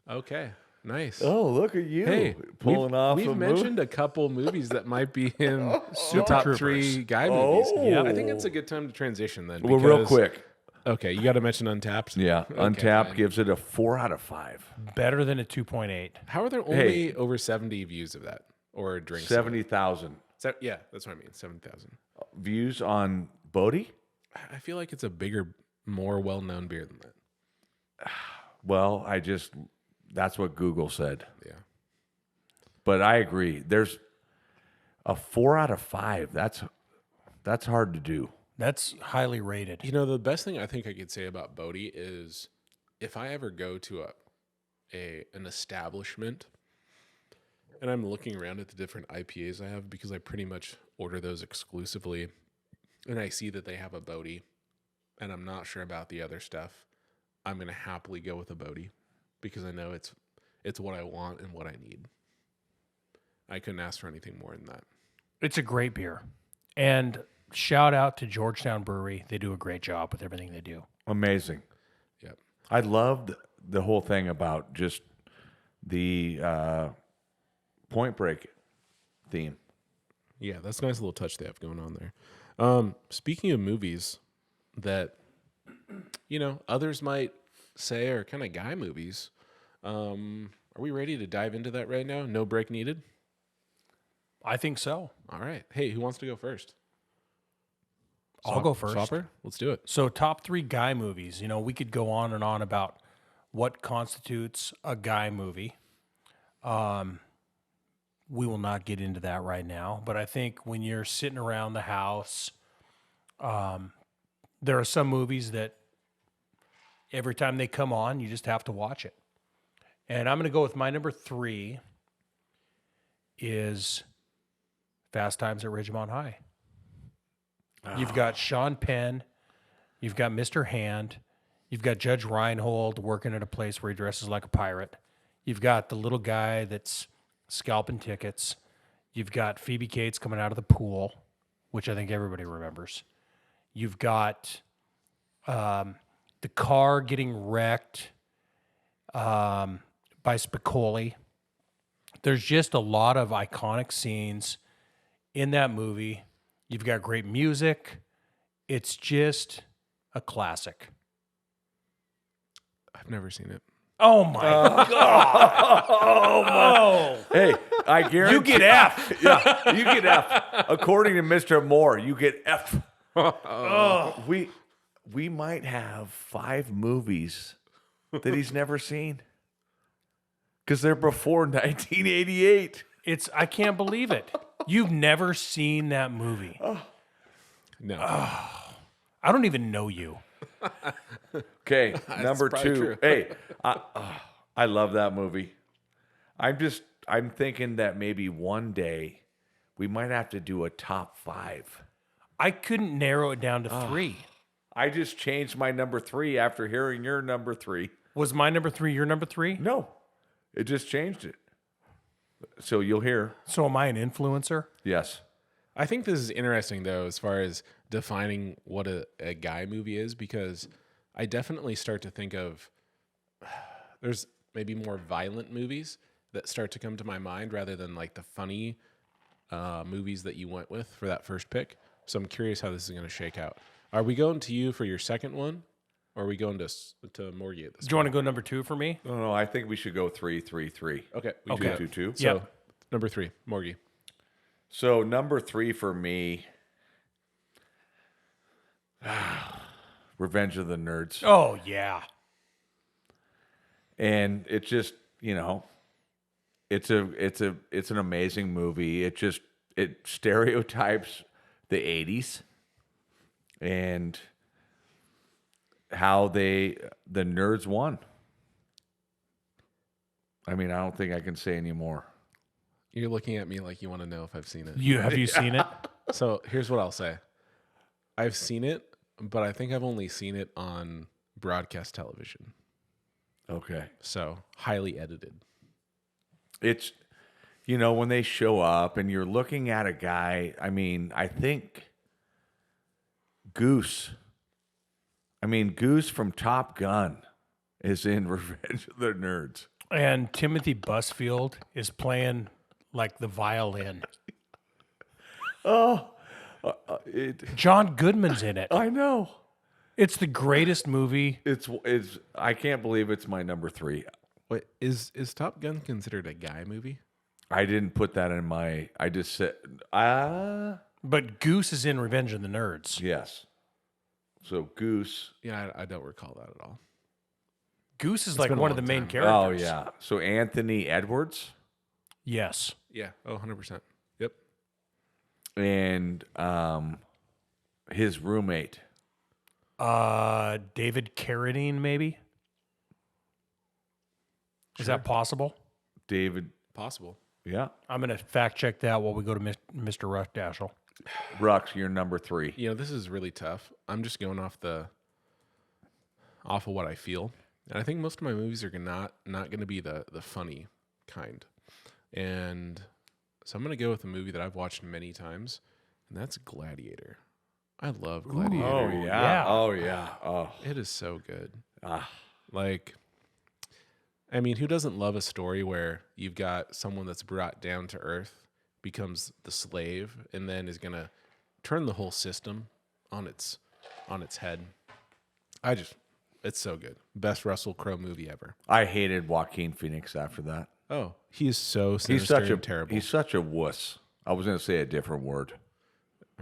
Okay. Nice.
Oh, look at you.
Hey,
pulling off
we've
a
mentioned a couple movies that might be in the
Super
top
Troopers.
3 guy movies.
Oh.
I think it's a good time to transition then.
Well, real
because-
quick.
Okay, you got to mention Untapped.
Yeah.
Okay,
Untapped
fine.
gives it a 4 out of 5.
Better than a 2.8.
How are there only over 70 views of that or drinks?
70,000
Yeah, that's what I mean. 70,000.
views on Bodhi?
I feel like it's a bigger, more well-known beer than that.
Well, that's what Google said.
Yeah.
But I agree. There's a 4 out of 5. That's hard to do.
That's highly rated.
You know, the best thing I think I could say about Bodhi is if I ever go to an establishment and I'm looking around at the different IPAs I have, because I pretty much order those exclusively, and I see that they have a Bodhi and I'm not sure about the other stuff, I'm going to happily go with a Bodhi because I know it's what I want and what I need. I couldn't ask for anything more than that.
It's a great beer. And shout out to Georgetown Brewery. They do a great job with everything they do.
Amazing.
Yep.
I loved the whole thing about just the Point Break theme.
Yeah, that's a nice little touch they have going on there. Speaking of movies that, you know, others might say are kind of guy movies, are we ready to dive into that right now? No break needed?
I think so.
All right. Hey, who wants to go first?
I'll go first.
Shopper? Let's do it.
So, top 3 guy movies. You know, we could go on and on about what constitutes a guy movie. We will not get into that right now, but I think when you're sitting around the house, there are some movies that every time they come on, you just have to watch it. And I'm going to go with my number 3 is Fast Times at Ridgemont High. You've got Sean Penn, you've got Mr. Hand, you've got Judge Reinhold working at a place where he dresses like a pirate. You've got the little guy that's scalping tickets. You've got Phoebe Cates coming out of the pool, which I think everybody remembers. You've got the car getting wrecked by Spicoli. There's just a lot of iconic scenes in that movie. You've got great music. It's just a classic.
I've never seen it.
Oh my God. Oh.
Hey, I guarantee
You get F.
Yeah, you get F. According to Mr. Moore, you get F. We might have 5 movies that he's never seen because they're before 1988.
I can't believe it. You've never seen that movie.
No.
I don't even know you.
Okay, number
probably
2.
true.
Hey, I love that movie. I'm thinking that maybe one day we might have to do a top 5.
I couldn't narrow it down to 3.
I just changed my number 3 after hearing your number 3.
Was my number 3 your number 3?
No, it just changed it. So you'll hear.
So am I an influencer?
Yes.
I think this is interesting, though, as far as defining what a guy movie is, because I definitely start to think of there's maybe more violent movies that start to come to my mind rather than like the funny movies that you went with for that first pick. So I'm curious how this is going to shake out. Are we going to you for your second one, or are we going to Morgie at this
Do you want to go number 2 for me?
No, I think we should go 3-3-3.
Okay. We
Okay.
do that.
2-2-2.
So
Yep.
number 3, Morgie.
So number 3 for me, Revenge of the Nerds.
Oh, yeah.
And it just, it's an amazing movie. It stereotypes the 80s and how the nerds won. I mean, I don't think I can say any more.
You're looking at me like you want to know if I've seen it.
Have you seen it?
So here's what I'll say. I've seen it, but I think I've only seen it on broadcast television.
Okay.
So highly edited.
It's, you know, when they show up and you're looking at a guy, I mean, I think Goose from Top Gun is in Revenge of the Nerds.
And Timothy Busfield is playing like the violin. John Goodman's in it.
I know.
It's the greatest movie.
It's I can't believe it's my number 3.
Wait, is Top Gun considered a guy movie?
I didn't put that in my. I just said,
But Goose is in Revenge of the Nerds.
yes. So Goose.
Yeah, I don't recall that at all.
Goose is like
been a
one of the
long
main
time.
characters.
Oh yeah. So Anthony Edwards
Yes.
Yeah. Oh, 100%. Yep.
and his roommate.
David Carradine, maybe? Is that possible?
David.
Possible.
Yeah.
I'm going to fact check that while we go to Mr. Rush Dashel.
Rux, you're number 3.
You know, this is really tough. I'm just going off of what I feel. And I think most of my movies are not going to be the funny kind. And so I'm going to go with a movie that I've watched many times, and that's Gladiator. I love Gladiator.
Oh
yeah.
yeah. Oh yeah. Oh.
It is so good.
Ah.
Like, I mean, who doesn't love a story where you've got someone that's brought down to earth, becomes the slave, and then is going to turn the whole system on its head? It's so good. Best Russell Crowe movie ever.
I hated Joaquin Phoenix after that.
Oh, he is so sinister and terrible.
He's such a wuss. I was going to say a different word.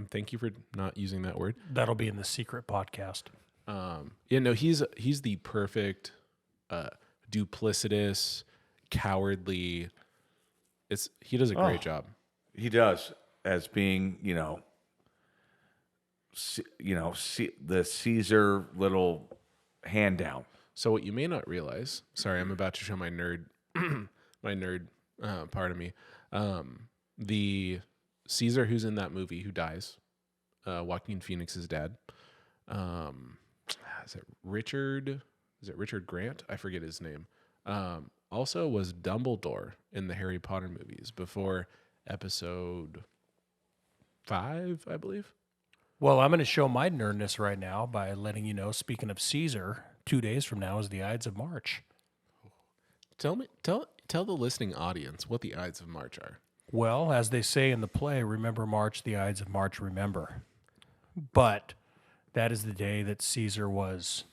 Thank you for not using that word.
That'll be in the secret podcast.
Yeah, no, he's the perfect duplicitous, cowardly. He does a great job.
He does, as being, the Caesar little hand down.
So what you may not realize, sorry, I'm about to show my nerd part of me. The Caesar who's in that movie who dies, Joaquin Phoenix's dad. Is it Richard Grant? I forget his name. Also was Dumbledore in the Harry Potter movies before episode 5, I believe.
Well, I'm going to show my nerdness right now by letting you know, speaking of Caesar, 2 days from now is the Ides of March.
Tell the listening audience what the Ides of March are.
Well, as they say in the play, remember March, the Ides of March, remember. But that is the day that Caesar was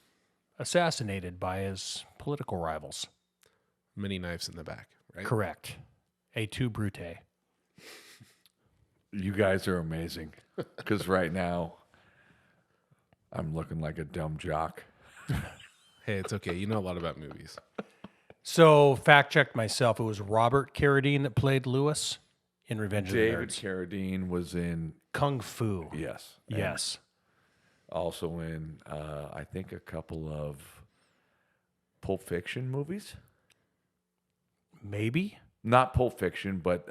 assassinated by his political rivals.
Many knives in the back, right?
Correct. Et tu, Brute.
You guys are amazing. Because right now, I'm looking like a dumb jock.
Hey, it's okay. You know a lot about movies.
So, fact checked myself. It was Robert Carradine that played Lewis in Revenge
David
of the Nerds.
Carradine was in,
Kung Fu.
yes. and
Yes.
Also in, I think, a couple of Pulp Fiction movies.
Maybe?
Not Pulp Fiction, but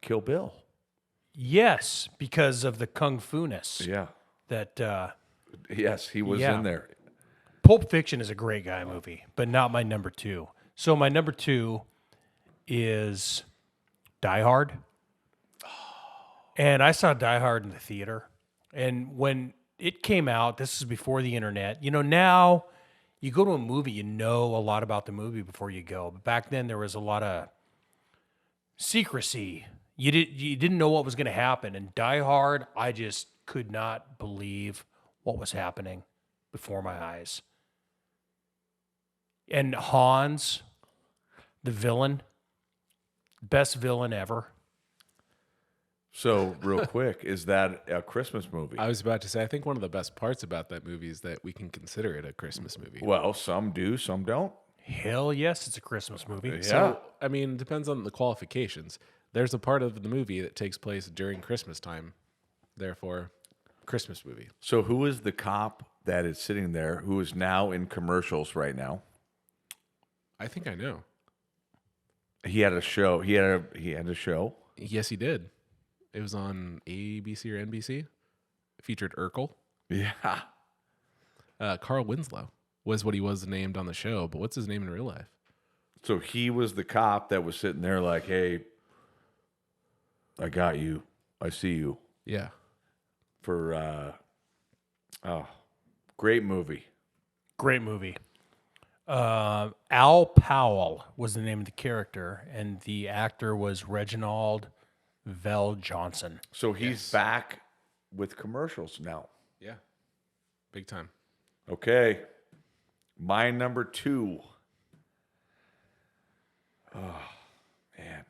Kill Bill.
Yes, because of the Kung Fu-ness.
Yeah.
That
Yes, he was
Yeah.
in there.
Pulp Fiction is a great guy movie, but not my number 2. So my number 2 is Die Hard. And I saw Die Hard in the theater. And when it came out, this is before the internet. Now you go to a movie, you know a lot about the movie before you go. But back then there was a lot of secrecy. You didn't know what was going to happen. And Die Hard, I just could not believe what was happening before my eyes. And Hans, the villain, best villain ever.
So, real quick, is that a Christmas movie?
I was about to say, I think one of the best parts about that movie is that we can consider it a Christmas movie.
Well, some do, some don't.
Hell yes, it's a Christmas movie.
Yeah.
So, I mean, it depends on the qualifications. There's a part of the movie that takes place during Christmas time. Therefore, Christmas movie.
So who is the cop that is sitting there who is now in commercials right now?
I think I know.
He had a show. He had a show.
Yes, he did. It was on ABC or NBC. It featured Urkel.
Yeah.
Carl Winslow was what he was named on the show, but what's his name in real life?
So he was the cop that was sitting there like, "Hey, I got you. I see you."
Yeah.
For great movie.
Great movie. Al Powell was the name of the character, and the actor was Reginald Vell Johnson.
So he's back with commercials now.
Yeah. Big time.
Okay. My number 2. Oh, man.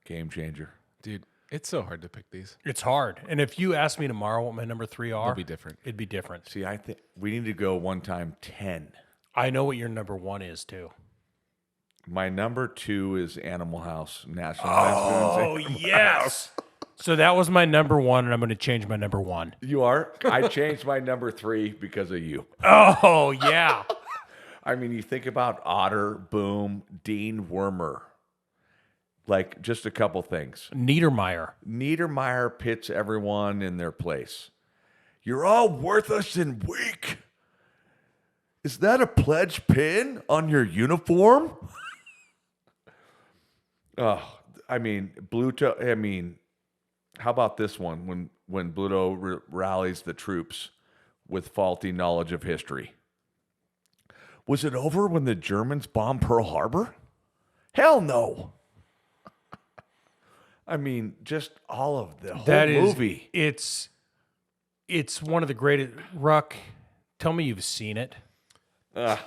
Game changer.
Dude, it's so hard to pick these.
It's hard. And if you ask me tomorrow what my number 3 are,
It'll be different.
it'd be different.
See, I think we need to go one time 10.
I know what your number 1 is, too.
My number 2 is Animal House. National
Oh,
Lampoon's
yes. So that was my number 1, and I'm going to change my number 1.
You are? I changed my number 3 because of you.
Oh, yeah.
I mean, you think about Otter, Boom, Dean Wormer. Like, just a couple things.
Niedermeyer.
Niedermeyer pits everyone in their place. You're all worthless and weak. Is that a pledge pin on your uniform? Oh, I mean, Bluto. I mean, how about this one? When Bluto rallies the troops with faulty knowledge of history. Was it over when the Germans bombed Pearl Harbor? Hell no. I mean, just all of the whole movie.
It's one of the greatest. Ruck, tell me you've seen it.
This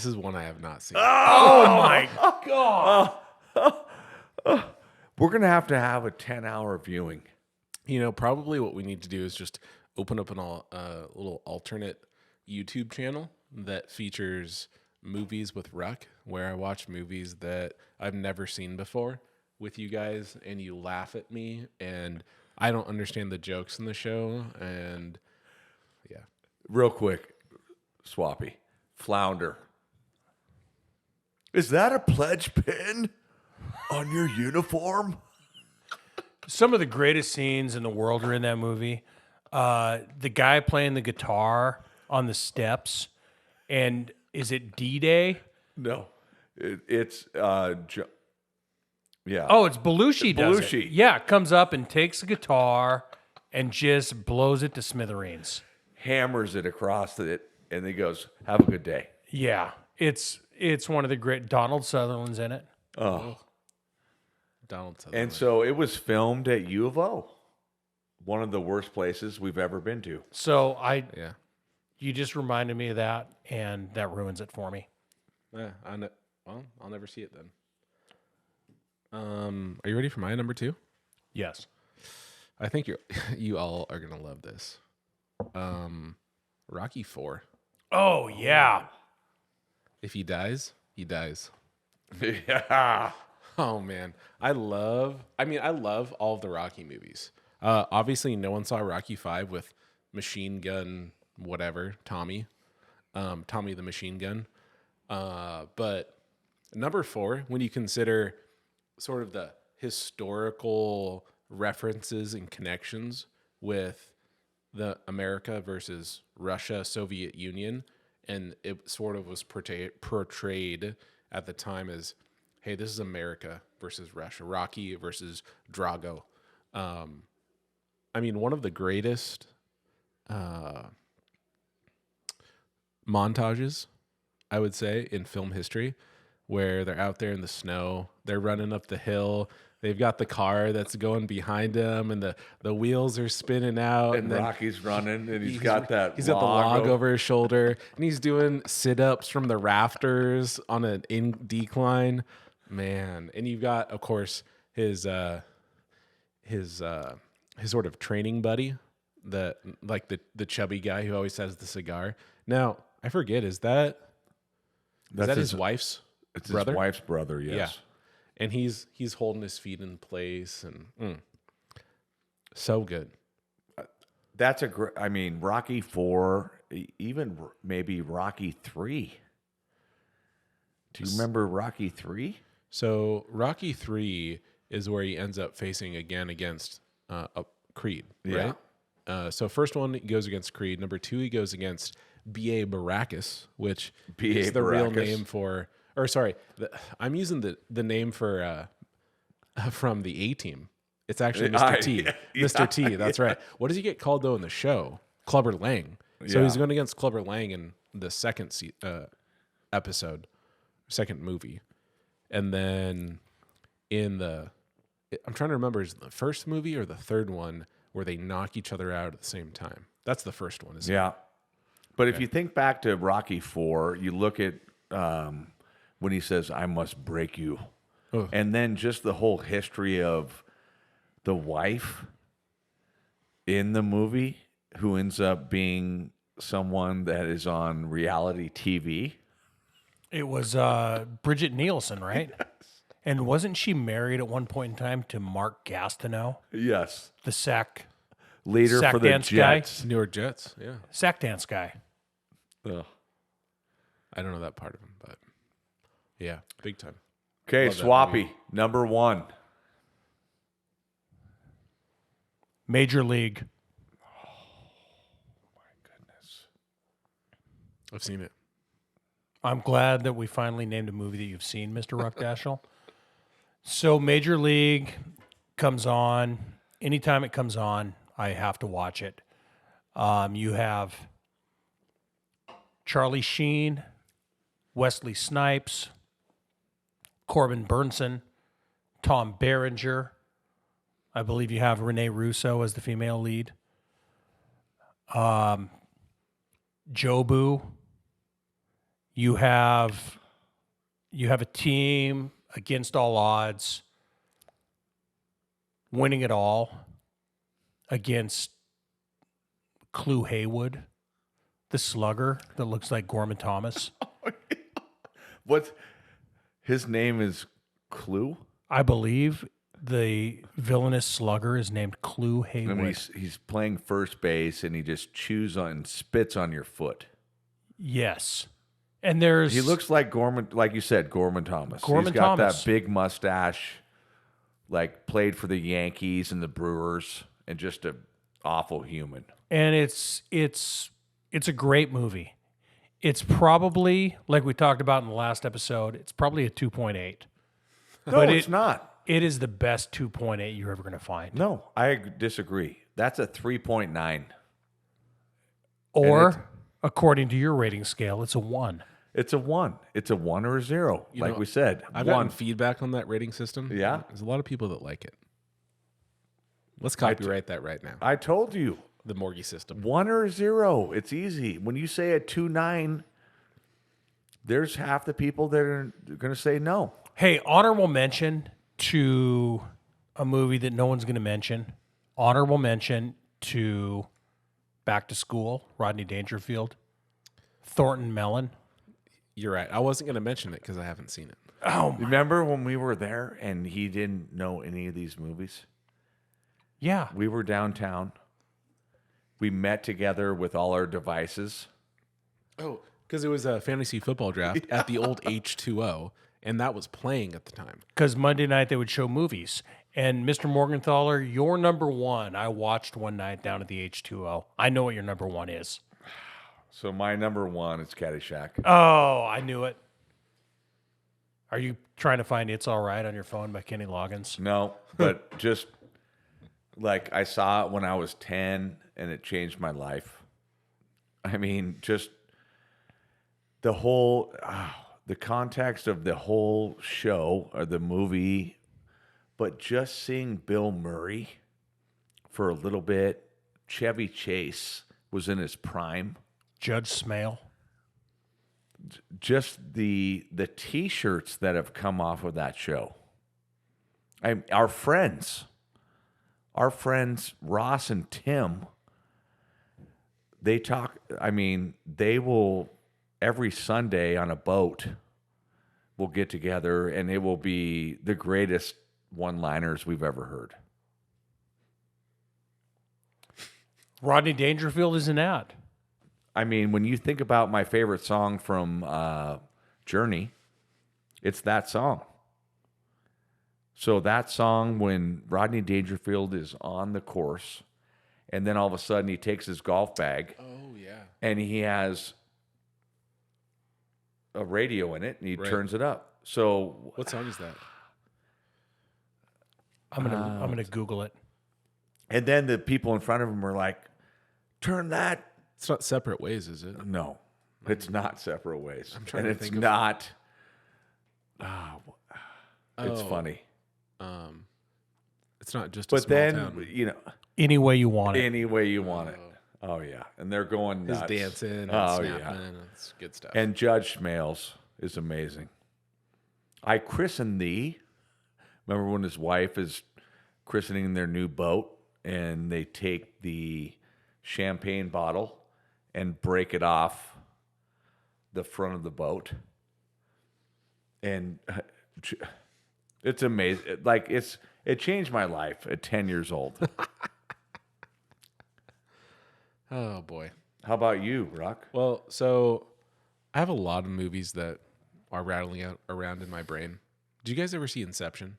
is one I have not seen.
Oh my God.
We're going to have a 10-hour viewing.
You know, probably what we need to do is just open up a little alternate YouTube channel that features movies with Ruck, where I watch movies that I've never seen before with you guys, and you laugh at me, and I don't understand the jokes in the show, and yeah.
Real quick, Swappy. Flounder. Is that a pledge pin on your uniform?
Some of the greatest scenes in the world are in that movie. The guy playing the guitar on the steps, and is it D-Day?
No. It's yeah.
Oh, it's Belushi does it.
Belushi.
Yeah, comes up and takes the guitar and just blows it to smithereens.
Hammers it across it, and he goes, "Have a good day."
Yeah, it's one of the great. Donald Sutherland's in it.
Oh.
Donald Sutherland.
And so it was filmed at U of O, one of the worst places we've ever been to.
So
Yeah.
you just reminded me of that, and that ruins it for me.
Yeah, well, I'll never see it then. Are you ready for my number 2?
Yes.
I think you all are gonna love this. Rocky 4.
Oh yeah.
If he dies, he dies.
Yeah.
Oh man, I love all of the Rocky movies. Obviously, no one saw Rocky 5 with Machine Gun, whatever, Tommy the Machine Gun. But number 4, when you consider sort of the historical references and connections with the America versus Russia, Soviet Union, and it sort of was portrayed at the time as, hey, this is America versus Russia, Rocky versus Drago. I mean, one of the greatest montages, I would say, in film history, where they're out there in the snow, they're running up the hill, they've got the car that's going behind them, and the wheels are spinning out,
And
then
Rocky's running, and he's got the
log over his shoulder, and he's doing sit-ups from the rafters on an decline, man. And you've got, of course, his sort of training buddy, the chubby guy who always has the cigar. Now, I forget. Is that his wife's
It's
brother?
his wife's brother. Yes.
And he's holding his feet in place and so good.
That's a great. I mean, Rocky 4, even maybe Rocky 3. Do you remember Rocky 3?
So Rocky 3 is where he ends up facing again against Creed, right? So first one he goes against Creed. Number 2 he goes against B.A. Baracus, which is the real name for. Or sorry, I'm using the name for from the A-Team. It's actually Mr. T. Mr. T. That's right. What does he get called though in the show? Clubber Lang. So he's going against Clubber Lang in the second episode, second movie, and then in I'm trying to remember, is it the first movie or the third one where they knock each other out at the same time? That's the first one, isn't it?
Yeah. But if you think back to Rocky 4, you look at when he says, "I must break you," and then just the whole history of the wife in the movie who ends up being someone that is on reality TV.
It was Bridget Nielsen, right? Yes. And wasn't she married at one point in time to Mark Gastineau,
Yes.
the sack
Leader for the
dance guy?
Jets.
New York Jets. Yeah.
Sack dance guy?
Ugh.
I don't know that part of him, but yeah, big time.
Okay,
Love that
Swappy,
movie.
number 1.
Major League.
I've seen it.
I'm glad that we finally named a movie that you've seen, Mr. Ruckdashel. So Major League comes on. Anytime it comes on, I have to watch it. You have Charlie Sheen, Wesley Snipes, Corbin Burnson, Tom Berenger. I believe you have Renee Russo as the female lead. Jobu. You have a team against all odds, winning it all against Clue Haywood, the slugger that looks like Gorman Thomas.
What? His name is Clue?
I believe the villainous slugger is named Clue Haywood.
And he's playing first base and he just chews on, spits on your foot.
Yes. And there's...
He looks like Gorman, like you said, Gorman Thomas.
Gorman
He's got
Thomas.
that big mustache, like played for the Yankees and the Brewers, and just an awful human.
And it's a great movie. It's probably, like we talked about in the last episode, it's probably a 2.8.
No,
But
it's not.
It is the best 2.8 you're ever going to find.
No, I disagree. That's a 3.9.
Or, according to your rating scale, it's a 1.
It's a 1. It's a 1 or a 0, like we said.
I've
1.
gotten feedback on that rating system.
Yeah?
There's a lot of people that like it. Let's copyright that right now.
I told you.
The Morgie system.
1 or a 0. It's easy. When you say a 2.9, there's half the people that are going to say no.
Hey, honorable mention to a movie that no one's going to mention. Honorable mention to Back to School, Rodney Dangerfield, Thornton Mellon.
You're right. I wasn't going to mention it because I haven't seen it.
Oh,
Remember when we were there and he didn't know any of these movies?
yeah.
We were downtown. We met together with all our devices.
Oh, because it was a fantasy football draft at the old H2O, and that was playing at the time.
Because Monday night they would show movies. And Mr. Morgenthaler, your number 1, I watched one night down at the H2O. I know what your number 1 is.
So my number 1 is Caddyshack.
Oh, I knew it. Are you trying to find It's All Right on your phone by Kenny Loggins?
No, but just like I saw it when I was 10 and it changed my life. I mean, just the whole, the context of the whole show or the movie, but just seeing Bill Murray for a little bit. Chevy Chase was in his prime.
Judge Smale.
Just the T-shirts that have come off of that show. Our friends Ross and Tim, they talk. I mean, they will every Sunday on a boat, we'll get together, and it will be the greatest one-liners we've ever heard.
Rodney Dangerfield is in that.
I mean, when you think about my favorite song from Journey, it's that song. So that song, when Rodney Dangerfield is on the course, and then all of a sudden he takes his golf bag,
Oh yeah.
and he has a radio in it, and he turns it up. So
What song is that?
I'm gonna Google it.
and then the people in front of him are like, turn that.
It's not Separate Ways, is it?
No, it's not Separate Ways.
I'm trying
and
to
it's
think of-
not. It's
Oh.
funny.
It's not just a
But
small
then,
town.
you know,
Any way you want it.
any way you want it. Oh, yeah. And they're going
His
nuts.
dancing and
Oh,
snapping.
yeah.
It's good stuff.
And Judge Smales is amazing. I christened thee. Remember when his wife is christening their new boat and they take the champagne bottle and break it off the front of the boat? And it's amazing. Like it changed my life at 10 years old.
Oh boy.
How about you, Rock?
Well, so I have a lot of movies that are rattling out around in my brain. Did you guys ever see Inception?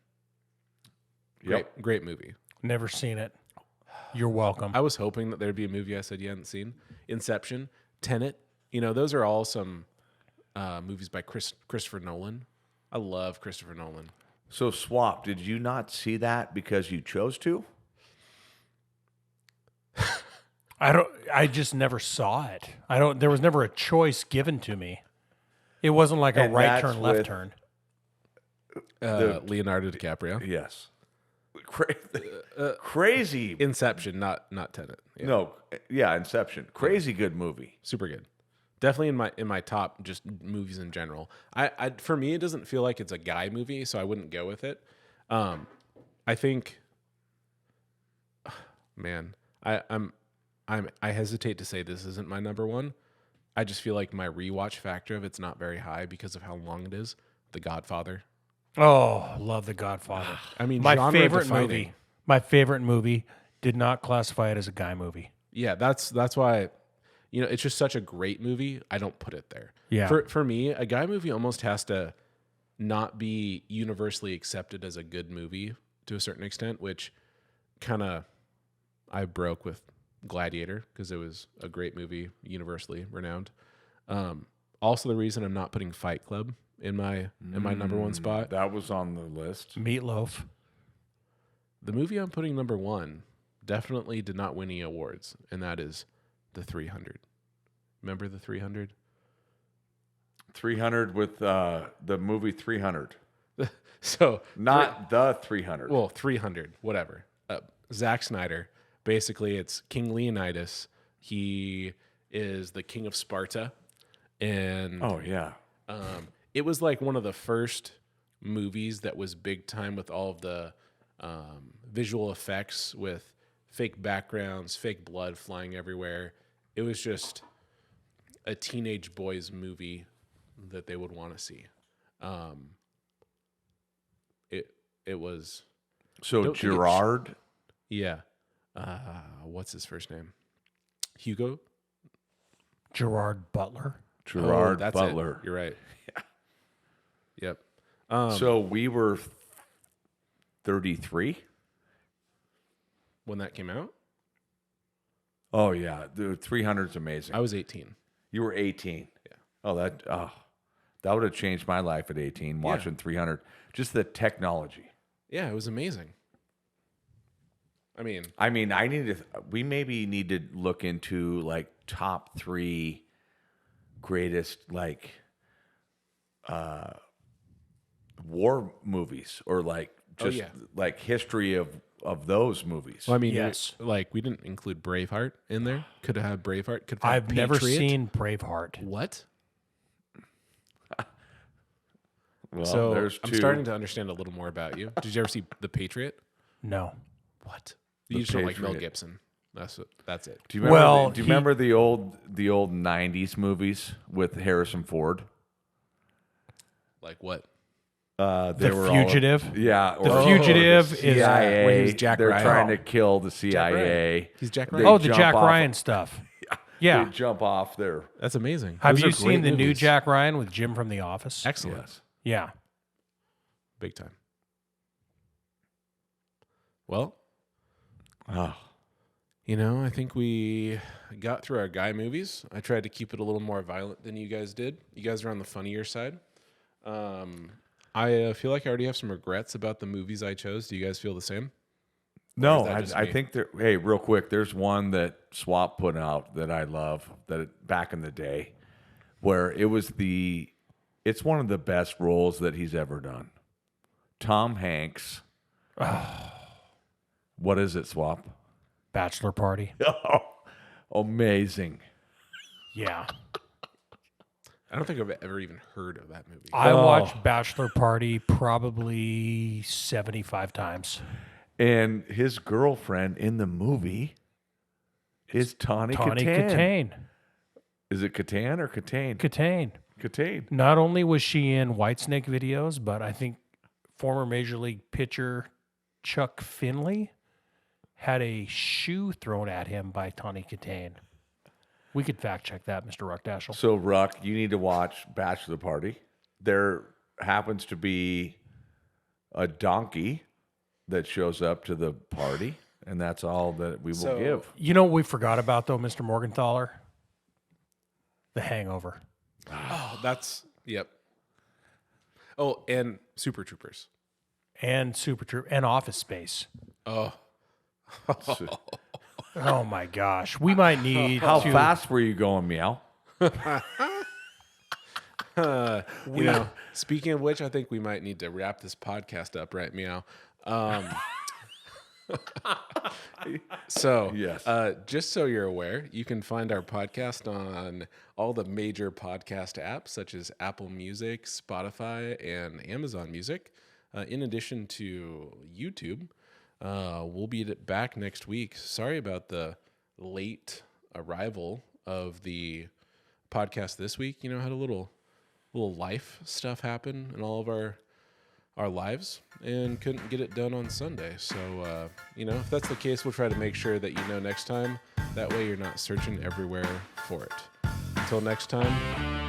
Great movie.
Never seen it. You're welcome.
I was hoping that there'd be a movie I said you hadn't seen. Inception, Tenet. You know, those are all some movies by Christopher Nolan. I love Christopher Nolan.
So Swap, did you not see that because you chose to?
I just never saw it. There was never a choice given to me. It wasn't like a
And
right
that's
turn, left
with-
turn.
Leonardo DiCaprio.
Yes. Crazy.
Inception, not Tenet. Yeah.
No, yeah, Inception. Crazy good movie.
Super good. Definitely in my top just movies in general. I for me it doesn't feel like it's a guy movie, so I wouldn't go with it. I think, man, I hesitate to say this isn't my number one. I just feel like my rewatch factor of it's not very high because of how long it is. The Godfather.
Oh, love The Godfather.
I mean,
My
genre
favorite
defining.
movie. My favorite movie did not classify it as a guy movie.
Yeah, that's why, you know, it's just such a great movie. I don't put it there.
Yeah.
For me, a guy movie almost has to not be universally accepted as a good movie to a certain extent, which kind of I broke with Gladiator because it was a great movie, universally renowned. Also, the reason I'm not putting Fight Club in my number one spot.
That was on the list.
Meatloaf.
The movie I'm putting number one definitely did not win any awards, and that is The 300. Remember The 300?
300 with the movie 300.
So
Not the 300.
well, 300, whatever. Zack Snyder. Basically, it's King Leonidas. He is the king of Sparta, and
oh, yeah.
it was like one of the first movies that was big time with all of the visual effects with fake backgrounds, fake blood flying everywhere. It was just a teenage boy's movie that they would want to see. It was,
So
don't think it
Gerard,
yeah. What's his first name? Hugo?
Gerard Butler.
Gerard
that's
Butler.
it. You're right. Yep.
So we were 33.
When that came out,
Oh, yeah. The 300 is amazing.
I was 18.
You were 18. Yeah. Oh, that would have changed my life at 18, watching 300. Just the technology.
Yeah, it was amazing. I mean,
we maybe need to look into like top 3 greatest like war movies or like just like history of those movies.
well, I mean,
Yes.
like we didn't include Braveheart in there. Could have had Braveheart. Could have had
I've never
Patriot.
seen Braveheart.
What?
Well,
So
there's 2.
I'm starting to understand a little more about you. Did you ever see The Patriot?
No.
What? You just don't like Mel
Patriot.
Gibson. That's it.
Do you remember?
Well,
Do you remember the old '90s movies with Harrison Ford?
Like what?
They
The
were
Fugitive?
Yeah,
The Fugitive
the
is
CIA.
when he was Jack
They're
Ryan.
trying to kill the CIA.
He's Jack
They
Ryan.
Oh, the
jump
Jack
off-
Ryan stuff. Yeah.
They jump off there.
That's amazing.
Have
Those are
you seen
great
the new
movies.
Jack Ryan with Jim from The Office?
Excellent.
Yes.
Yeah.
Big time. Well,
Oh,
you know, I think we got through our guy movies. I tried to keep it a little more violent than you guys did. You guys are on the funnier side. I feel like I already have some regrets about the movies I chose. Do you guys feel the same?
no,
is that just
I
me?
think there. Hey, real quick, there's one that Swap put out that I love. Back in the day, where it's one of the best roles that he's ever done. Tom Hanks. What is it, Swap?
Bachelor Party.
Oh, amazing.
Yeah.
I don't think I've ever even heard of that movie.
I watched Bachelor Party probably 75 times.
And his girlfriend in the movie is Tawny
Tawny
Katane.
Katane.
Is it Katane or Katane?
Katane.
Katane.
Not only was she in Whitesnake videos, but I think former Major League pitcher Chuck Finley had a shoe thrown at him by Tawny Katane. We could fact check that, Mr. Ruckdashel.
So, Ruck, you need to watch Bachelor Party. There happens to be a donkey that shows up to the party, and that's all that we will give.
You know what we forgot about, though, Mr. Morgenthaler? The Hangover.
Oh, that's yep. Oh, and Super Troopers.
And Super Troop and Office Space.
Oh,
Oh my gosh. We might need
How
to
fast were you going, Meow?
you know. Speaking of which, I think we might need to wrap this podcast up, right, Meow? So,
Yes.
just so you're aware, you can find our podcast on all the major podcast apps such as Apple Music, Spotify, and Amazon Music. In addition to YouTube, we'll be back next week. Sorry about the late arrival of the podcast this week. You know, had a little life stuff happen in all of our lives and couldn't get it done on Sunday. So, you know, if that's the case, we'll try to make sure that you know next time. That way you're not searching everywhere for it. Until next time,